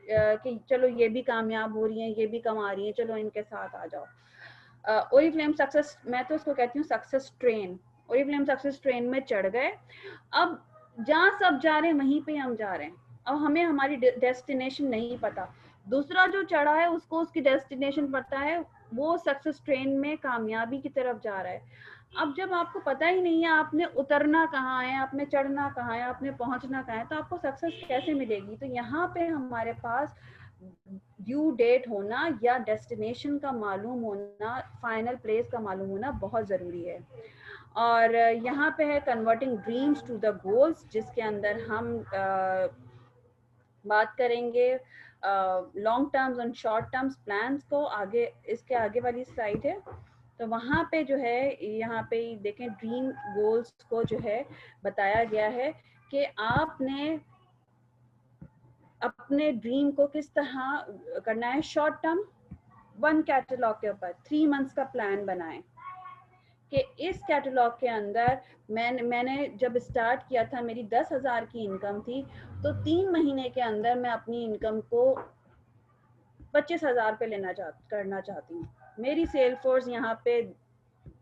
कि चलो ये भी कामयाब हो रही हैं, ये भी कमा रही हैं, चलो इनके साथ आ जाओ। ओरिफ्लेम सक्सेस, मैं तो इसको कहती हूँ success train. Oriflame success train में चढ़ गए, अब जहाँ सब जा रहे हैं वहीं पे हम जा रहे हैं। अब हमें हमारी डेस्टिनेशन नहीं पता, दूसरा जो चढ़ा है उसको उसकी डेस्टिनेशन पता है, वो सक्सेस ट्रेन में कामयाबी की तरफ जा रहा है। अब जब आपको पता ही नहीं है आपने उतरना कहाँ है, आपने चढ़ना कहाँ है, आपने पहुंचना कहाँ है, तो आपको सक्सेस कैसे मिलेगी। तो यहाँ पे हमारे पास ड्यू डेट होना या डेस्टिनेशन का मालूम होना, फाइनल प्लेस का मालूम होना बहुत ज़रूरी है। और यहाँ पे है converting dreams to the goals, जिसके अंदर हम बात करेंगे लॉन्ग टर्म्स और शॉर्ट टर्म्स प्लान्स को। आगे इसके आगे वाली स्लाइड है, तो वहाँ पे जो है यहाँ पे देखें ड्रीम गोल्स को जो है बताया गया है कि आपने अपने ड्रीम को किस तरह करना है। शॉर्ट टर्म 1 कैटलॉग के ऊपर 3 मंथ्स का प्लान बनाएं कि इस कैटलॉग के अंदर मैंने जब स्टार्ट किया था मेरी 10,000 की इनकम थी, तो 3 महीने के अंदर मैं अपनी इनकम को 25,000 पे करना चाहती हूँ। मेरी सेल फोर्स यहाँ पे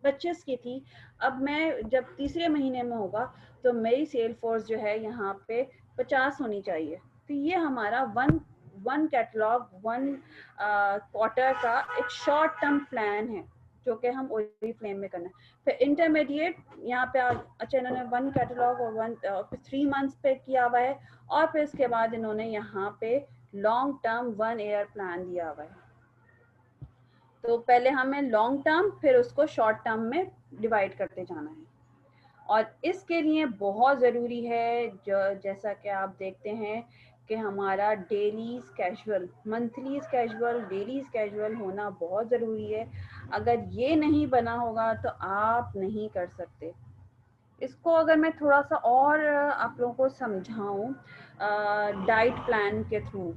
25 की थी, अब मैं जब तीसरे महीने में होगा तो मेरी सेल फोर्स जो है यहाँ पे 50 होनी चाहिए। तो ये हमारा 1 कैटलॉग 1 क्वार्टर का एक शॉर्ट टर्म प्लान है जो कि हम ओरिफ्लेम में करना है। फिर इंटरमीडिएट यहाँ पे अच्छा इन्होंने 1 कैटलॉग और 3 मंथ्स पे किया हुआ है, और फिर इसके बाद इन्होंने यहाँ पे लॉन्ग टर्म 1 ईयर प्लान दिया हुआ है। तो पहले हमें लॉन्ग टर्म फिर उसको शॉर्ट टर्म में डिवाइड करते जाना है। और इसके लिए बहुत ज़रूरी है जो जैसा कि आप देखते हैं कि हमारा daily casual, monthly casual, daily casual होना बहुत ज़रूरी है। अगर ये नहीं बना होगा तो आप नहीं कर सकते। इसको अगर मैं थोड़ा सा और आप लोगों को समझाऊं डाइट प्लान के थ्रू,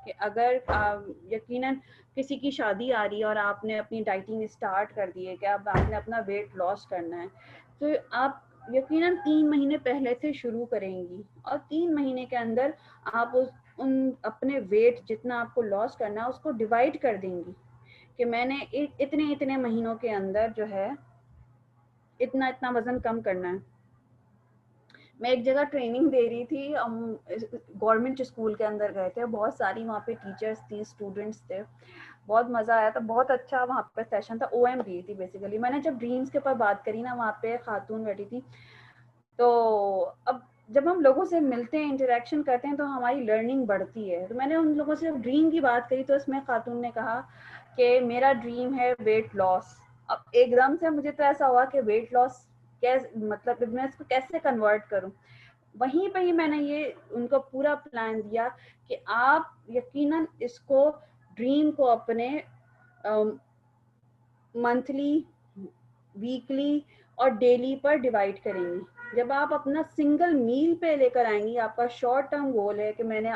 कि अगर यकीनन किसी की शादी आ रही है और आपने अपनी डाइटिंग स्टार्ट कर दी है कि अब आपने अपना वेट लॉस करना है, तो आप यकीनन 3 महीने पहले से शुरू करेंगी और 3 महीने के अंदर आप उन अपने वेट जितना आपको लॉस करना है उसको डिवाइड कर देंगी कि मैंने इतने इतने महीनों के अंदर जो है इतना इतना वजन कम करना है। मैं एक जगह ट्रेनिंग दे रही थी, हम गवर्नमेंट स्कूल के अंदर गए थे, बहुत सारी वहाँ पे टीचर्स थी, स्टूडेंट्स थे, बहुत मज़ा आया था, बहुत अच्छा वहाँ पे सेशन था। OMB थी बेसिकली। मैंने जब ड्रीम्स के ऊपर बात करी ना, वहाँ पे खातून बैठी थी, तो अब जब हम लोगों से मिलते हैं, इंटरेक्शन करते हैं, तो हमारी लर्निंग बढ़ती है। तो मैंने उन लोगों से ड्रीम की बात करी, तो इसमें खातून ने कहा कि मेरा ड्रीम है वेट लॉस। अब एकदम से मुझे तो ऐसा हुआ कि वेट लॉस कैसे, मतलब मैं इसको कैसे कन्वर्ट करूं। वहीं पे ही मैंने ये उनको पूरा प्लान दिया कि आप यकीनन इसको ड्रीम को अपने मंथली, वीकली और डेली पर डिवाइड करेंगी। जब आप अपना सिंगल मील पे लेकर आएंगी, आपका शॉर्ट टर्म गोल है कि मैंने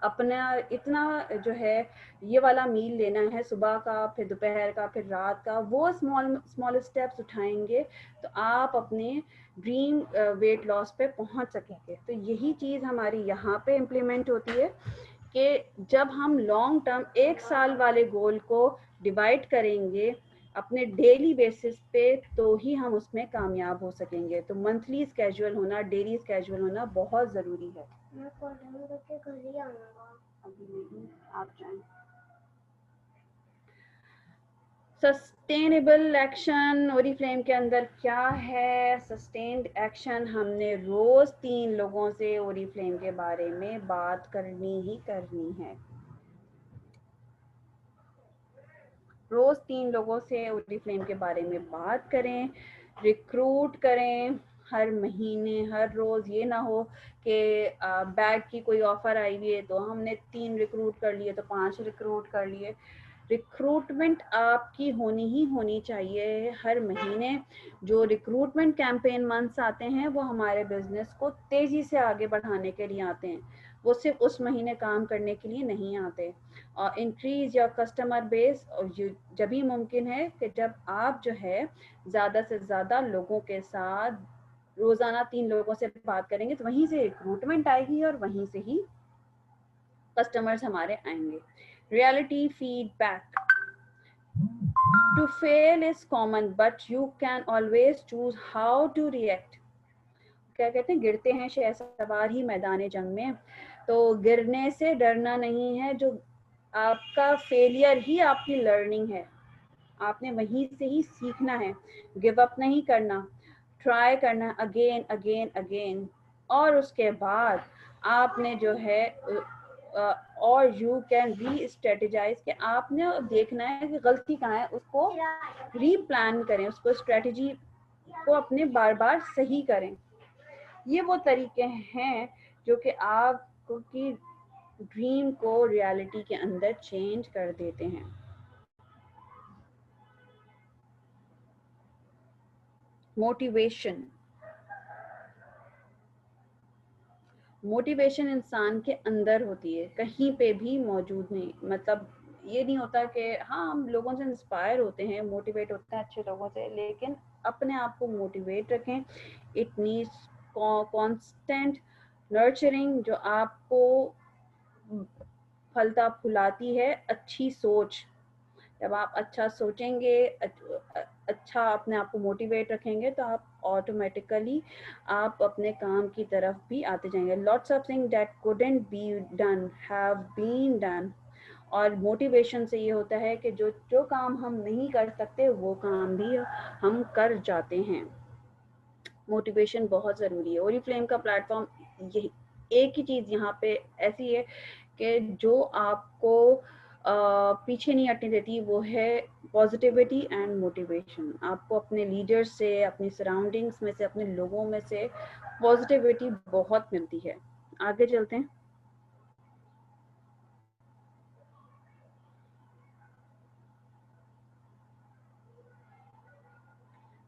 अपना इतना जो है ये वाला मील लेना है, सुबह का, फिर दोपहर का, फिर रात का, वो स्मॉल स्टेप्स उठाएंगे तो आप अपने ड्रीम वेट लॉस पे पहुंच सकेंगे। तो यही चीज़ हमारी यहाँ पे इम्प्लीमेंट होती है कि जब हम लॉन्ग टर्म 1 साल वाले गोल को डिवाइड करेंगे अपने डेली बेसिस पे, तो ही हम उसमें कामयाब हो सकेंगे। तो मंथली स्केड्यूल होना, डेली स्केड्यूल होना बहुत ज़रूरी है। मैं कॉलेज करके घर ही आऊंगा। अभी नहीं, आप जाएं। सस्टेनेबल एक्शन ओरिफ्लेम के अंदर क्या है? सस्टेन्ड एक्शन, हमने रोज 3 लोगों से ओरिफ्लेम के बारे में बात करनी ही करनी है। रोज 3 लोगों से ओरिफ्लेम के बारे में बात करें, रिक्रूट करें हर महीने, हर रोज। ये ना हो कि बैग की कोई ऑफर आई हुई है तो हमने 3 रिक्रूट कर लिए तो 5 रिक्रूट कर लिए। रिक्रूटमेंट आपकी होनी ही होनी चाहिए हर महीने। जो रिक्रूटमेंट कैंपेन मंथ्स आते हैं वो हमारे बिजनेस को तेजी से आगे बढ़ाने के लिए आते हैं, वो सिर्फ उस महीने काम करने के लिए नहीं आते। और इंक्रीज योर कस्टमर बेस जब भी मुमकिन है कि जब आप जो है ज़्यादा से ज़्यादा लोगों के साथ रोज़ाना 3 लोगों से बात करेंगे, तो वहीं से रिक्रूटमेंट आएगी और वहीं से ही कस्टमर्स हमारे आएंगे। Reality feedback, to fail is common but you can always choose how to react। क्या कहते हैं, गिरते हैं शहसवार ही मैदान जंग में। तो गिरने से डरना नहीं है, जो आपका फेलियर ही आपकी लर्निंग है, आपने वहीं से ही सीखना है। गिव अप नहीं करना, ट्राई करना अगेन अगेन अगेन। और उसके बाद आपने जो है और यू कैन री स्ट्रेटेजाइज, कि आपने देखना है कि गलती कहाँ है, उसको रीप्लान करें, उसको स्ट्रेटेजी को अपने बार बार सही करें। ये वो तरीके हैं जो कि आपकी ड्रीम को रियलिटी के अंदर चेंज कर देते हैं। मोटिवेशन, मोटिवेशन इंसान के अंदर होती है, कहीं पे भी मौजूद नहीं। मतलब ये नहीं होता कि हाँ हम लोगों से इंस्पायर होते हैं, मोटिवेट होते हैं अच्छे लोगों से, लेकिन अपने आप को मोटिवेट रखें। इट नीड्स कांस्टेंट नर्चरिंग, जो आपको फलता फुलाती है अच्छी सोच। जब आप अच्छा सोचेंगे, अच्छा अपने आप को मोटिवेट रखेंगे, तो आप ऑटोमेटिकली आप अपने काम की तरफ भी आते जाएंगे। Lots of thing that couldn't be done have been done. और मोटिवेशन से ये होता है कि जो जो काम हम नहीं कर सकते वो काम भी हम कर जाते हैं। मोटिवेशन बहुत ज़रूरी है। ओरिफ्लेम का प्लेटफॉर्म यही एक ही चीज़ यहाँ पे ऐसी है कि जो आपको पीछे नहीं हटने देती, वो है पॉजिटिविटी एंड मोटिवेशन। आपको अपने लीडर्स से, अपनी सराउंडिंग्स में से, अपने लोगों में से पॉजिटिविटी बहुत मिलती है। आगे चलते हैं।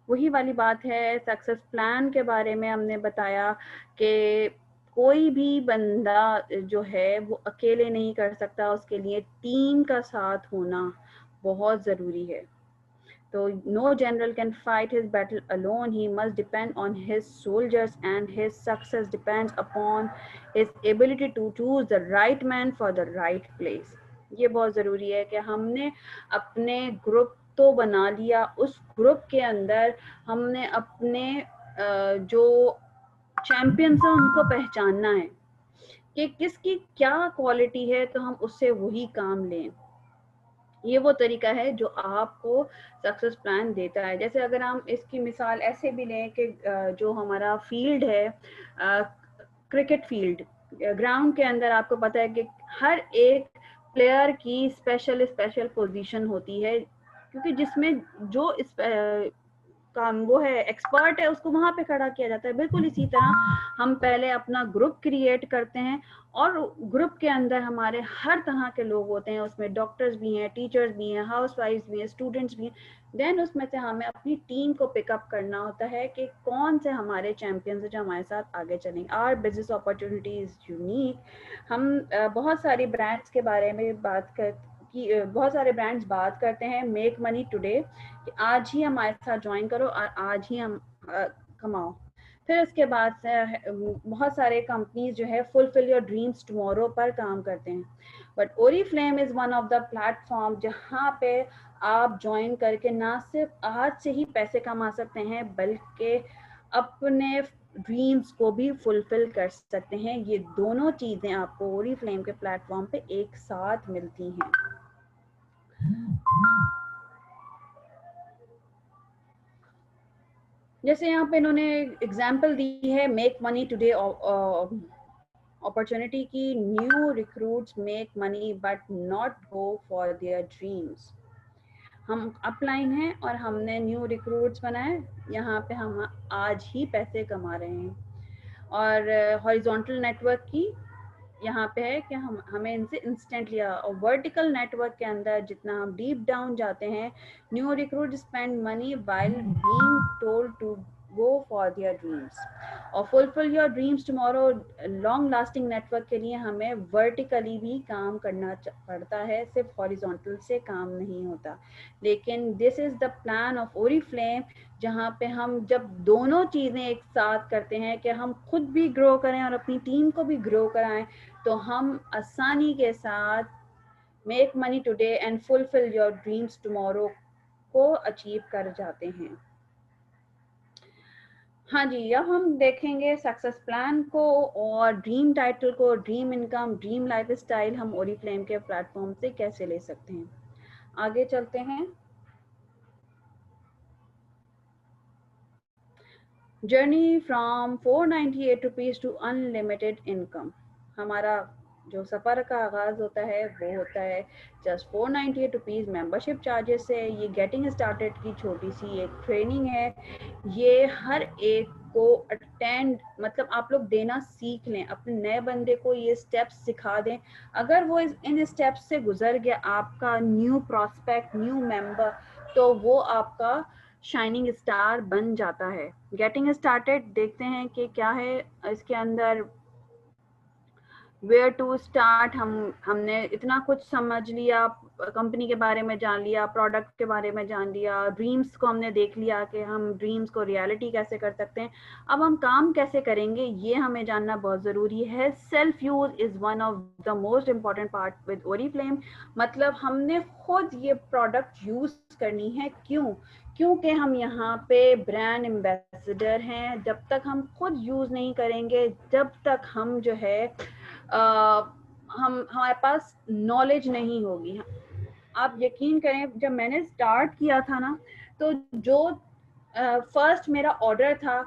वही वाली बात है, सक्सेस प्लान के बारे में हमने बताया कि कोई भी बंदा जो है वो अकेले नहीं कर सकता, उसके लिए टीम का साथ होना बहुत ज़रूरी है। तो no general can fight his battle alone. He must depend on his soldiers, and his success depends upon his ability to choose the right man for the right place. ये बहुत ज़रूरी है कि हमने अपने ग्रुप तो बना लिया, उस ग्रुप के अंदर हमने अपने जो चैंपियंस हैं उनको पहचानना है कि किसकी क्या क्वालिटी है, तो हम उससे वही काम लें। ये वो तरीका है जो आपको सक्सेस प्लान देता है। जैसे अगर हम इसकी मिसाल ऐसे भी लें कि जो हमारा फील्ड है, क्रिकेट फील्ड, ग्राउंड के अंदर आपको पता है कि हर एक प्लेयर की स्पेशल पोजीशन होती है, क्योंकि जिसमें जो काम वो है, एक्सपर्ट है, उसको वहां पे खड़ा किया जाता है। बिल्कुल इसी तरह हम पहले अपना ग्रुप क्रिएट करते हैं और ग्रुप के अंदर हमारे हर तरह के लोग होते हैं, उसमें डॉक्टर्स भी हैं, टीचर्स भी हैं, हाउसवाइफ्स भी हैं, स्टूडेंट्स भी हैं। देन उसमें से हमें अपनी टीम को पिकअप करना होता है कि कौन से हमारे चैंपियंस हैं जो हमारे साथ आगे चलेंगे। Our business opportunity is unique. हम बहुत सारी ब्रांड्स के बारे में बहुत सारे ब्रांड्स बात करते हैं मेक मनी टुडे, कि आज ही हमारे साथ ज्वाइन करो और आज ही हम कमाओ। फिर उसके बाद से बहुत सारे कंपनीज जो है फुलफिल योर ड्रीम्स टुमारो पर काम करते हैं, but Oriflame is one of the platform जहाँ पे आप ज्वाइन करके ना सिर्फ आज से ही पैसे कमा सकते हैं, बल्कि अपने ड्रीम्स को भी फुलफिल कर सकते हैं। ये दोनों चीज़ें आपको ओरिफ्लेम के प्लेटफॉर्म पे एक साथ मिलती हैं। जैसे यहाँ पे इन्होंने एग्जाम्पल दी है मेक मनी टुडे अपॉर्चुनिटी की, new recruits make money but not go for their dreams. हम अपलाइन हैं और हमने न्यू रिक्रूट्स बनाए, यहाँ पे हम आज ही पैसे कमा रहे हैं। और हॉरिजॉन्टल नेटवर्क की यहाँ पे है कि हमें इनसे इंस्टेंटली, और वर्टिकल नेटवर्क के अंदर जितना हम डीप डाउन जाते हैं, new recruit spend money while being told to go for their dreams. और fulfil your dreams tomorrow long lasting network के लिए हमें वर्टिकली भी काम करना पड़ता है, सिर्फ हॉरिजॉन्टल से काम नहीं होता। लेकिन this is the plan of Oriflame, जहाँ पे हम जब दोनों चीज़ें एक साथ करते हैं कि हम खुद भी ग्रो करें और अपनी टीम को भी ग्रो कराएं, तो हम आसानी के साथ make money today and fulfil your dreams tomorrow को अचीव कर जाते हैं। हाँ जी, अब हम देखेंगे सक्सेस प्लान को और ड्रीम टाइटल को, dream income, dream life style हम ओरिफ्लेम के प्लेटफॉर्म से कैसे ले सकते हैं। आगे चलते हैं। Journey from 498 rupees to unlimited income. हमारा जो सफ़र का आगाज़ होता है वो होता है जस्ट 498 रुपीज़ मेम्बरशिप चार्जेस से। ये गेटिंग स्टार्टेड की छोटी सी एक ट्रेनिंग है, ये हर एक को अटेंड, मतलब आप लोग देना सीख लें, अपने नए बंदे को ये स्टेप्स सिखा दें। अगर वो इन स्टेप्स से गुजर गया, आपका न्यू प्रॉस्पेक्ट, न्यू मेंबर, तो वो आपका शाइनिंग स्टार बन जाता है। गेटिंग स्टार्टेड देखते हैं कि क्या है इसके अंदर। वेयर टू स्टार्ट, हमने इतना कुछ समझ लिया, कंपनी के बारे में जान लिया, प्रोडक्ट के बारे में जान लिया, ड्रीम्स को हमने देख लिया कि हम ड्रीम्स को रियलिटी कैसे कर सकते हैं। अब हम काम कैसे करेंगे ये हमें जानना बहुत ज़रूरी है। Self use is one of the most important part with Oriflame. मतलब हमने खुद ये प्रोडक्ट यूज़ करनी है। क्यों? क्योंकि हम यहाँ पे ब्रांड एम्बेसडर हैं। जब तक हम खुद यूज़ नहीं करेंगे, जब तक हम जो है हम हमारे पास नॉलेज नहीं होगी। आप यकीन करें, जब मैंने स्टार्ट किया था ना, तो जो फर्स्ट मेरा ऑर्डर था,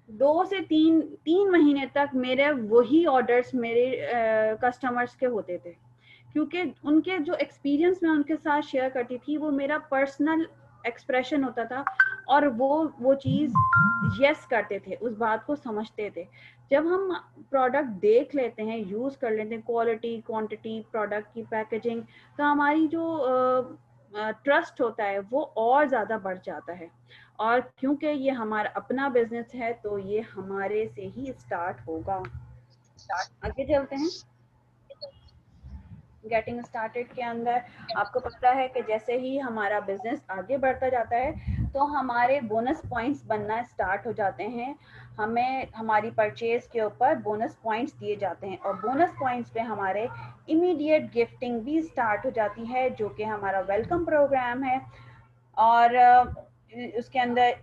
2 से 3 महीने तक मेरे वही ऑर्डर्स मेरे कस्टमर्स के होते थे, क्योंकि उनके जो एक्सपीरियंस मैं उनके साथ शेयर करती थी वो मेरा पर्सनल एक्सप्रेशन होता था, और वो चीज़ यस करते थे, उस बात को समझते थे। जब हम प्रोडक्ट देख लेते हैं, यूज़ कर लेते हैं, क्वालिटी, क्वांटिटी, प्रोडक्ट की पैकेजिंग, तो हमारी जो ट्रस्ट होता है वो और ज़्यादा बढ़ जाता है। और क्योंकि ये हमारा अपना बिजनेस है तो ये हमारे से ही स्टार्ट होगा। आगे चलते हैं। गेटिंग स्टार्टेड के अंदर आपको पता है कि जैसे ही हमारा बिजनेस आगे बढ़ता जाता है तो हमारे बोनस पॉइंट्स बनना स्टार्ट हो जाते हैं। हमें हमारी परचेज के ऊपर बोनस पॉइंट्स दिए जाते हैं, और बोनस पॉइंट्स पे हमारे इमीडिएट गिफ्टिंग भी स्टार्ट हो जाती है, जो कि हमारा वेलकम प्रोग्राम है। और उसके अंदर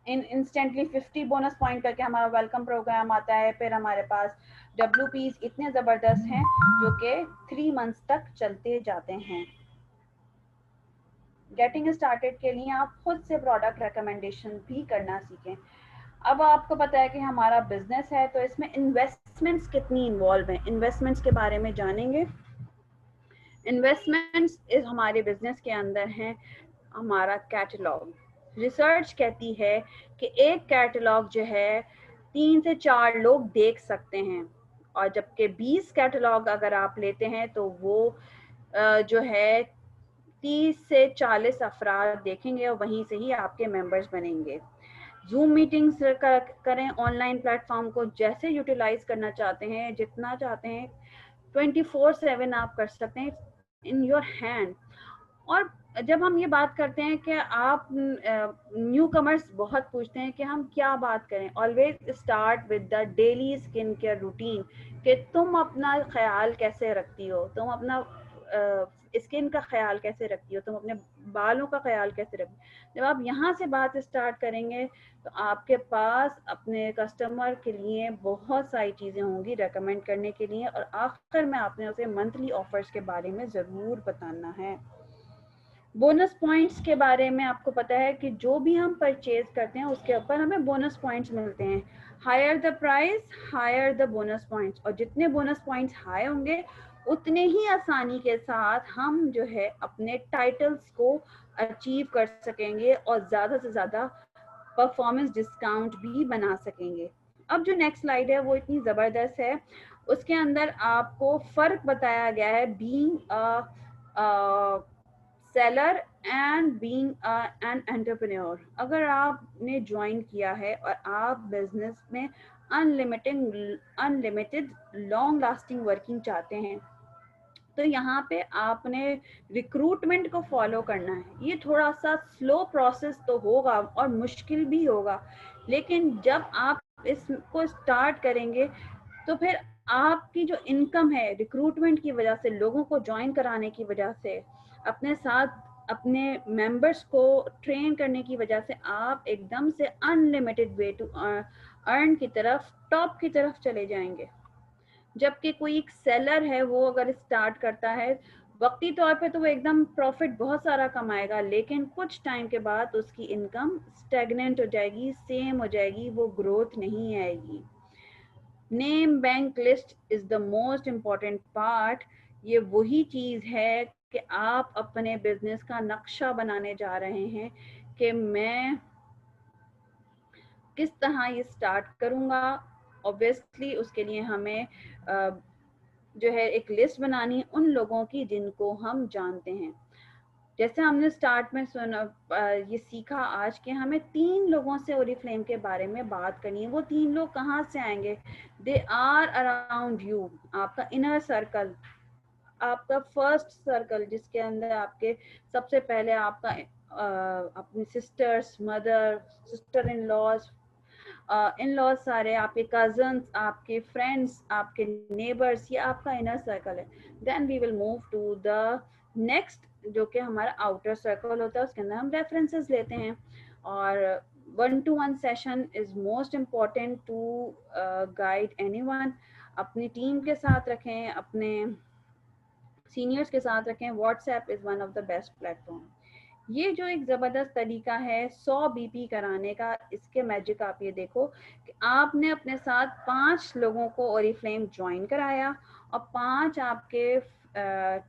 इंस्टेंटली 50 बोनस पॉइंट करके हमारा वेलकम प्रोग्राम आता है। फिर हमारे पास WPs इतने ज़बरदस्त हैं जो कि 3 मंथ्स तक चलते जाते हैं। गेटिंग स्टार्टेड के लिए आप खुद से प्रोडक्ट रिकमेंडेशन भी करना सीखें। अब आपको पता है कि हमारा बिजनेस है, तो इसमें इन्वेस्टमेंट्स कितनी इन्वॉल्व हैं, इन्वेस्टमेंट्स के बारे में जानेंगे। इन्वेस्टमेंट्स इस हमारे बिजनेस के अंदर हैं हमारा कैटलॉग। रिसर्च कहती है कि एक कैटलॉग जो है 3 से 4 लोग देख सकते हैं, और जबकि 20 कैटलॉग अगर आप लेते हैं तो वो जो है 30 से 40 अफराद देखेंगे, और वहीं से ही आपके मेंबर्स बनेंगे। जूम मीटिंग्स करें, ऑनलाइन प्लेटफॉर्म को जैसे यूटिलाइज करना चाहते हैं, जितना चाहते हैं, 24/7 आप कर सकते हैं, इन योर हैंड। और जब हम ये बात करते हैं कि आप न्यू कमर्स बहुत पूछते हैं कि हम क्या बात करें, always start with the daily skin care routine, कि तुम अपना ख्याल कैसे रखती हो, तुम अपना स्किन का ख्याल कैसे रखती हो, तुम अपने बालों का ख्याल कैसे रखती हो। जब आप यहाँ से बात स्टार्ट करेंगे तो आपके पास अपने कस्टमर के लिए बहुत सारी चीज़ें होंगी रेकमेंड करने के लिए, और आखिर में आपने उसे मंथली ऑफर्स के बारे में ज़रूर बताना है। बोनस पॉइंट्स के बारे में आपको पता है कि जो भी हम परचेज करते हैं उसके ऊपर हमें बोनस पॉइंट्स मिलते हैं। Higher the price, higher the bonus points, और जितने बोनस पॉइंट्स हाई होंगे उतने ही आसानी के साथ हम जो है अपने टाइटल्स को अचीव कर सकेंगे, और ज़्यादा से ज़्यादा परफॉर्मेंस डिस्काउंट भी बना सकेंगे। अब जो नेक्स्ट स्लाइड है वो इतनी ज़बरदस्त है, उसके अंदर आपको फ़र्क बताया गया है being a seller and being an entrepreneur. अगर आपने ज्वाइन किया है और आप बिजनेस में अनलिमिटेड लॉन्ग लास्टिंग वर्किंग चाहते हैं, तो यहाँ पे आपने रिक्रूटमेंट को फॉलो करना है। ये थोड़ा सा स्लो प्रोसेस तो होगा और मुश्किल भी होगा, लेकिन जब आप इसको स्टार्ट करेंगे तो फिर आपकी जो इनकम है रिक्रूटमेंट की वजह से, लोगों को ज्वाइन कराने की वजह से, अपने साथ अपने मेंबर्स को ट्रेन करने की वजह से, आप एकदम से अनलिमिटेड वे टू अर्न की तरफ, टॉप की तरफ चले जाएंगे। जबकि कोई एक सेलर है, वो अगर स्टार्ट करता है वक्ती तौर पे तो वो एकदम प्रॉफिट बहुत सारा कमाएगा, लेकिन कुछ टाइम के बाद उसकी इनकम स्टेगनेंट हो जाएगी, सेम हो जाएगी, वो ग्रोथ नहीं आएगी। Name bank list is the most important part. ये वही चीज़ है कि आप अपने बिजनेस का नक्शा बनाने जा रहे हैं कि मैं किस तरह ये स्टार्ट करूँगा। ऑब्वियसली उसके लिए हमें जो है एक लिस्ट बनानी है उन लोगों की जिनको हम जानते हैं। जैसे हमने स्टार्ट में सुना, ये सीखा आज कि हमें 3 लोगों से ओरिफ्लेम के बारे में बात करनी है। वो 3 लोग कहाँ से आएंगे? दे आर अराउंड यू, आपका इनर सर्कल, आपका फर्स्ट सर्कल, जिसके अंदर आपके सबसे पहले आपका अपनी sisters, mother, sister in laws, सारे आपके कजन्स, आपके फ्रेंड्स, आपके नेबर्स, ये आपका इनर सर्कल है। Then we will move to the next जो कि हमारा आउटर सर्कल होता है, उसके अंदर हम रेफरेंसेस लेते हैं। और 1-to-1 session is most important to guide anyone. अपनी टीम के साथ रखें, अपने सीनियर्स के साथ रखें। WhatsApp is one of the best platform. ये जो एक ज़बरदस्त तरीका है 100 बीपी कराने का, इसके मैजिक आप ये देखो कि आपने अपने साथ 5 लोगों को ओरिफ्लेम ज्वाइन कराया और 5 आपके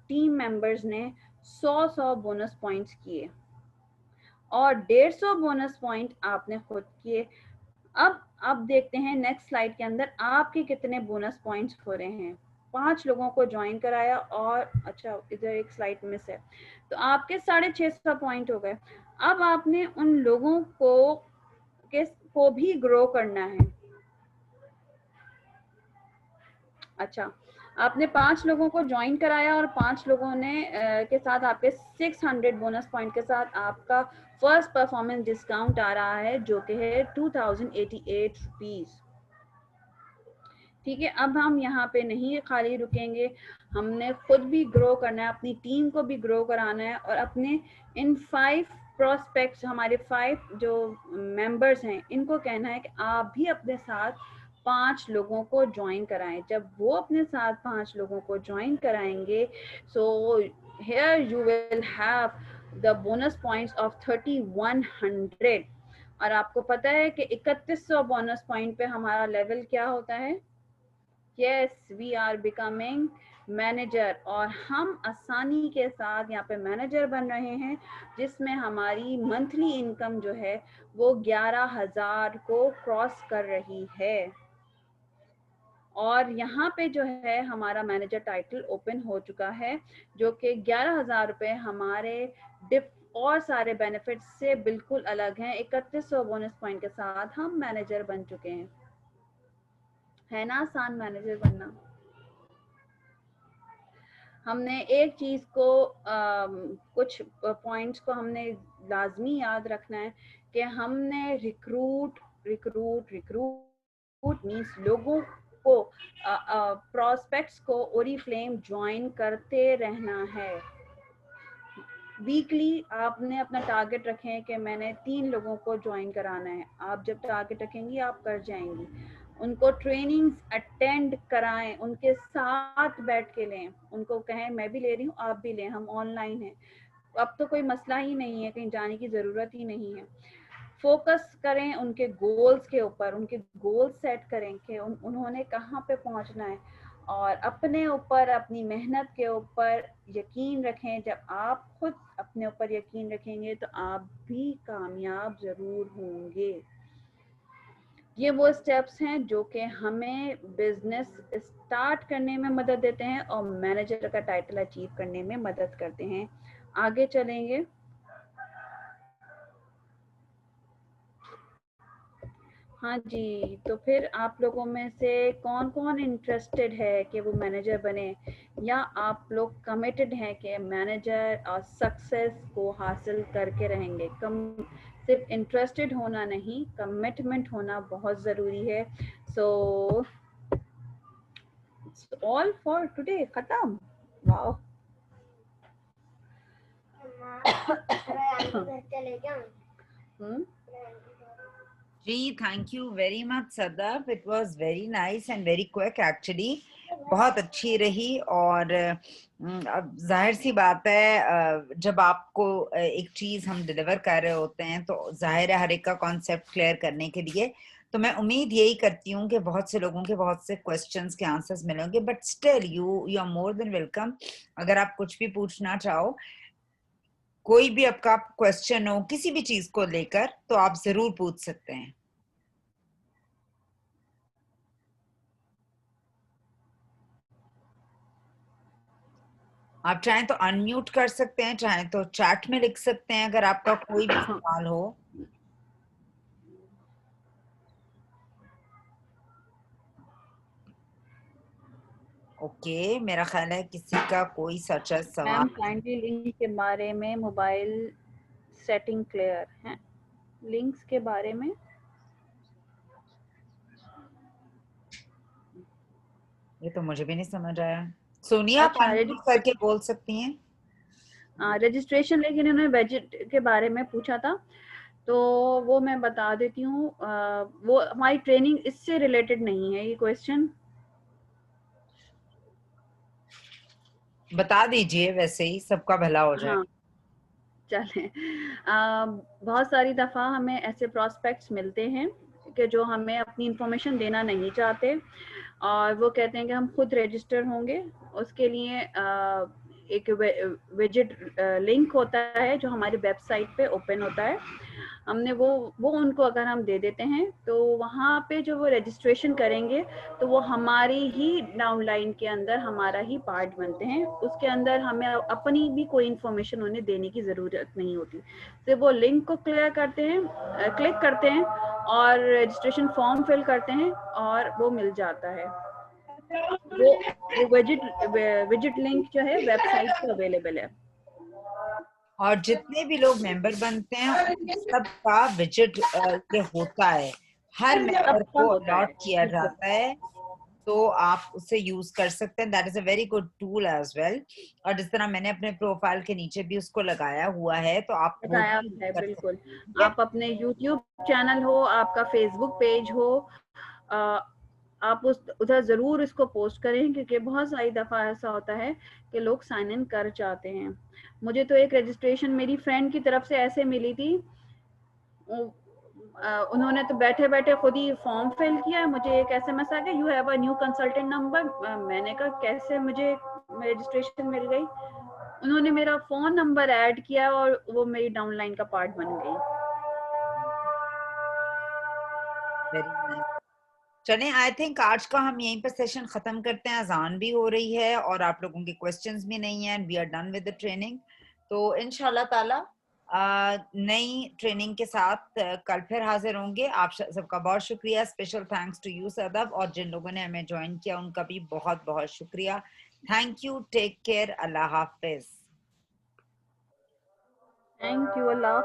टीम मेंबर्स ने 100 बोनस पॉइंट्स किए और 150 बोनस पॉइंट आपने खुद किए। अब देखते हैं नेक्स्ट स्लाइड के अंदर आपके कितने बोनस पॉइंट्स हो रहे हैं। 5 लोगों को ज्वाइन कराया और अच्छा इधर एक स्लाइड मिस है, तो आपके 650 पॉइंट हो गए। अब आपने उन लोगों को भी ग्रो करना है। अच्छा, आपने 5 लोगों को ज्वाइन कराया और 5 लोगों ने के साथ आपके 600 बोनस पॉइंट के साथ आपका फर्स्ट परफॉर्मेंस डिस्काउंट आ रहा है, जो कि है 2088 रुपीज। ठीक है, अब हम यहाँ पे नहीं खाली रुकेंगे, हमने खुद भी ग्रो करना है, अपनी टीम को भी ग्रो कराना है और अपने इन 5 प्रोस्पेक्ट्स, हमारे 5 जो मेंबर्स हैं, इनको कहना है कि आप भी अपने साथ 5 लोगों को ज्वाइन कराएं। जब वो अपने साथ 5 लोगों को ज्वाइन कराएंगे, so here you will have the bonus points of 3100। और आपको पता है कि 3100 बोनस पॉइंट पे हमारा लेवल क्या होता है? Yes, we are becoming manager, और हम आसानी के साथ यहाँ पे मैनेजर बन रहे हैं, जिसमें हमारी मंथली इनकम जो है वो 11,000 को क्रॉस कर रही है। और यहाँ पे जो है हमारा मैनेजर टाइटल ओपन हो चुका है, जो कि 11,000 रुपये हमारे और सारे बेनिफिट्स से बिल्कुल अलग हैं। 3100 बोनस पॉइंट के साथ हम मैनेजर बन चुके हैं। है ना आसान मैनेजर बनना? हमने एक चीज को कुछ पॉइंट्स को हमने लाजमी याद रखना है कि हमने रिक्रूट मीन्स लोगों को, प्रोस्पेक्ट्स को ओरिफ्लेम ज्वाइन करते रहना है। वीकली आपने अपना टारगेट रखें कि मैंने 3 लोगों को ज्वाइन कराना है। आप जब टारगेट रखेंगी आप कर जाएंगी। उनको ट्रेनिंग्स अटेंड कराएं, उनके साथ बैठ के लें, उनको कहें मैं भी ले रही हूँ आप भी लें, हम ऑनलाइन हैं, अब तो कोई मसला ही नहीं है, कहीं जाने की ज़रूरत ही नहीं है। फोकस करें उनके गोल्स के ऊपर, उनके गोल्स सेट करें कि उन्होंने कहाँ पे पहुँचना है, और अपने ऊपर, अपनी मेहनत के ऊपर यकीन रखें। जब आप खुद अपने ऊपर यकीन रखेंगे तो आप भी कामयाब ज़रूर होंगे। ये वो स्टेप्स हैं जो कि हमें बिजनेस स्टार्ट करने में मदद देते हैं और मैनेजर का टाइटल अचीव करने में मदद करते हैं। आगे चलेंगे। हाँ जी, तो फिर आप लोगों में से कौन कौन इंटरेस्टेड है कि वो मैनेजर बने, या आप लोग कमिटेड हैं कि मैनेजर और सक्सेस को हासिल करके रहेंगे? सिर्फ इंटरेस्टेड होना नहीं, कमिटमेंट होना बहुत ज़रूरी है। सो ऑल फॉर टुडे, खत्म। वाओ। जी, thank you very much Sadaf, it was very nice and very quick actually, बहुत अच्छी रही। और अब जाहिर सी बात है, जब आपको एक चीज हम डिलीवर कर रहे होते हैं तो जाहिर है हर एक का कॉन्सेप्ट क्लियर करने के लिए, तो मैं उम्मीद यही करती हूँ कि बहुत से लोगों के बहुत से क्वेश्चंस के आंसर्स मिलेंगे, but still you are more than welcome. अगर आप कुछ भी पूछना चाहो, कोई भी आपका क्वेश्चन हो किसी भी चीज को लेकर, तो आप जरूर पूछ सकते हैं। आप चाहें तो अनम्यूट कर सकते हैं, चाहें तो चैट में लिख सकते हैं अगर आपका कोई भी सवाल हो। ओके, मेरा ख्याल है किसी का कोई सच सवाल। मैम काइंडली लिंक के बारे में, मोबाइल सेटिंग क्लियर है लिंक्स के बारे में? ये तो मुझे भी नहीं समझ आया। सोनिया, आप अच्छा, अनम्यूट करके बोल सकती हैं। रजिस्ट्रेशन, लेकिन इन्होंने बजट के बारे में पूछा था, तो वो मैं बता देती हूँ। वो हमारी ट्रेनिंग इससे रिलेटेड नहीं है ये क्वेश्चन। बता दीजिए, वैसे ही सबका भला हो जाए। हाँ चलें। बहुत सारी दफ़ा हमें ऐसे प्रोस्पेक्ट्स मिलते हैं कि जो हमें अपनी इंफॉर्मेशन देना नहीं चाहते, और वो कहते हैं कि हम खुद रजिस्टर होंगे। उसके लिए एक विजिट लिंक होता है जो हमारी वेबसाइट पे ओपन होता है। हमने वो उनको अगर हम दे देते हैं तो वहाँ पे जो वो रजिस्ट्रेशन करेंगे तो वो हमारी ही डाउनलाइन के अंदर हमारा ही पार्ट बनते हैं। उसके अंदर हमें अपनी भी कोई इंफॉर्मेशन उन्हें देने की ज़रूरत नहीं होती। तो वो लिंक को क्लिक करते हैं और रजिस्ट्रेशन फॉर्म फिल करते हैं और वो मिल जाता है। वो विजिट लिंक जो है वेबसाइट पे अवेलेबल है। और जितने भी लोग मेंबर बनते हैं सबका विजिट ये होता है, हर मेंबर सबका को होता है अलॉट किया बिल्कुल। जाता है, तो आप उसे यूज कर सकते हैं। That is a very good tool as well. और जिस तरह मैंने अपने प्रोफाइल के नीचे भी उसको लगाया हुआ है, तो आप वो बताया भी यूज है कर बिल्कुल। सकते हैं। ठीक है। आप अपने यूट्यूब चैनल हो, आपका फेसबुक पेज हो, आप उस उधर ज़रूर इसको पोस्ट करें, क्योंकि बहुत सारी दफ़ा ऐसा होता है कि लोग साइन इन कर जाते हैं। मुझे तो एक रजिस्ट्रेशन मेरी फ्रेंड की तरफ से ऐसे मिली थी। उन्होंने तो बैठे बैठे खुद ही फॉर्म फिल किया, मुझे एक एसएमएस आ गया, you have a new consultant number. मैंने कहा कैसे मुझे रजिस्ट्रेशन मिल गई? उन्होंने मेरा फोन नंबर ऐड किया और वो मेरी डाउनलाइन का पार्ट बन गई। Very nice. चलें, आई थिंक आज का हम यहीं पर सेशन खत्म करते हैं। अजान भी हो रही है और आप लोगों के क्वेश्चंस भी नहीं है, and we are done with the training. तो इंशाल्लाह ताला नई ट्रेनिंग के साथ कल फिर हाजिर होंगे। आप सबका बहुत शुक्रिया। स्पेशल थैंक्स टू यू सदब, और जिन लोगों ने हमें ज्वाइन किया उनका भी बहुत बहुत शुक्रिया। थैंक यू, टेक केयर, अल्लाह हाफिज। Thank you, Allah.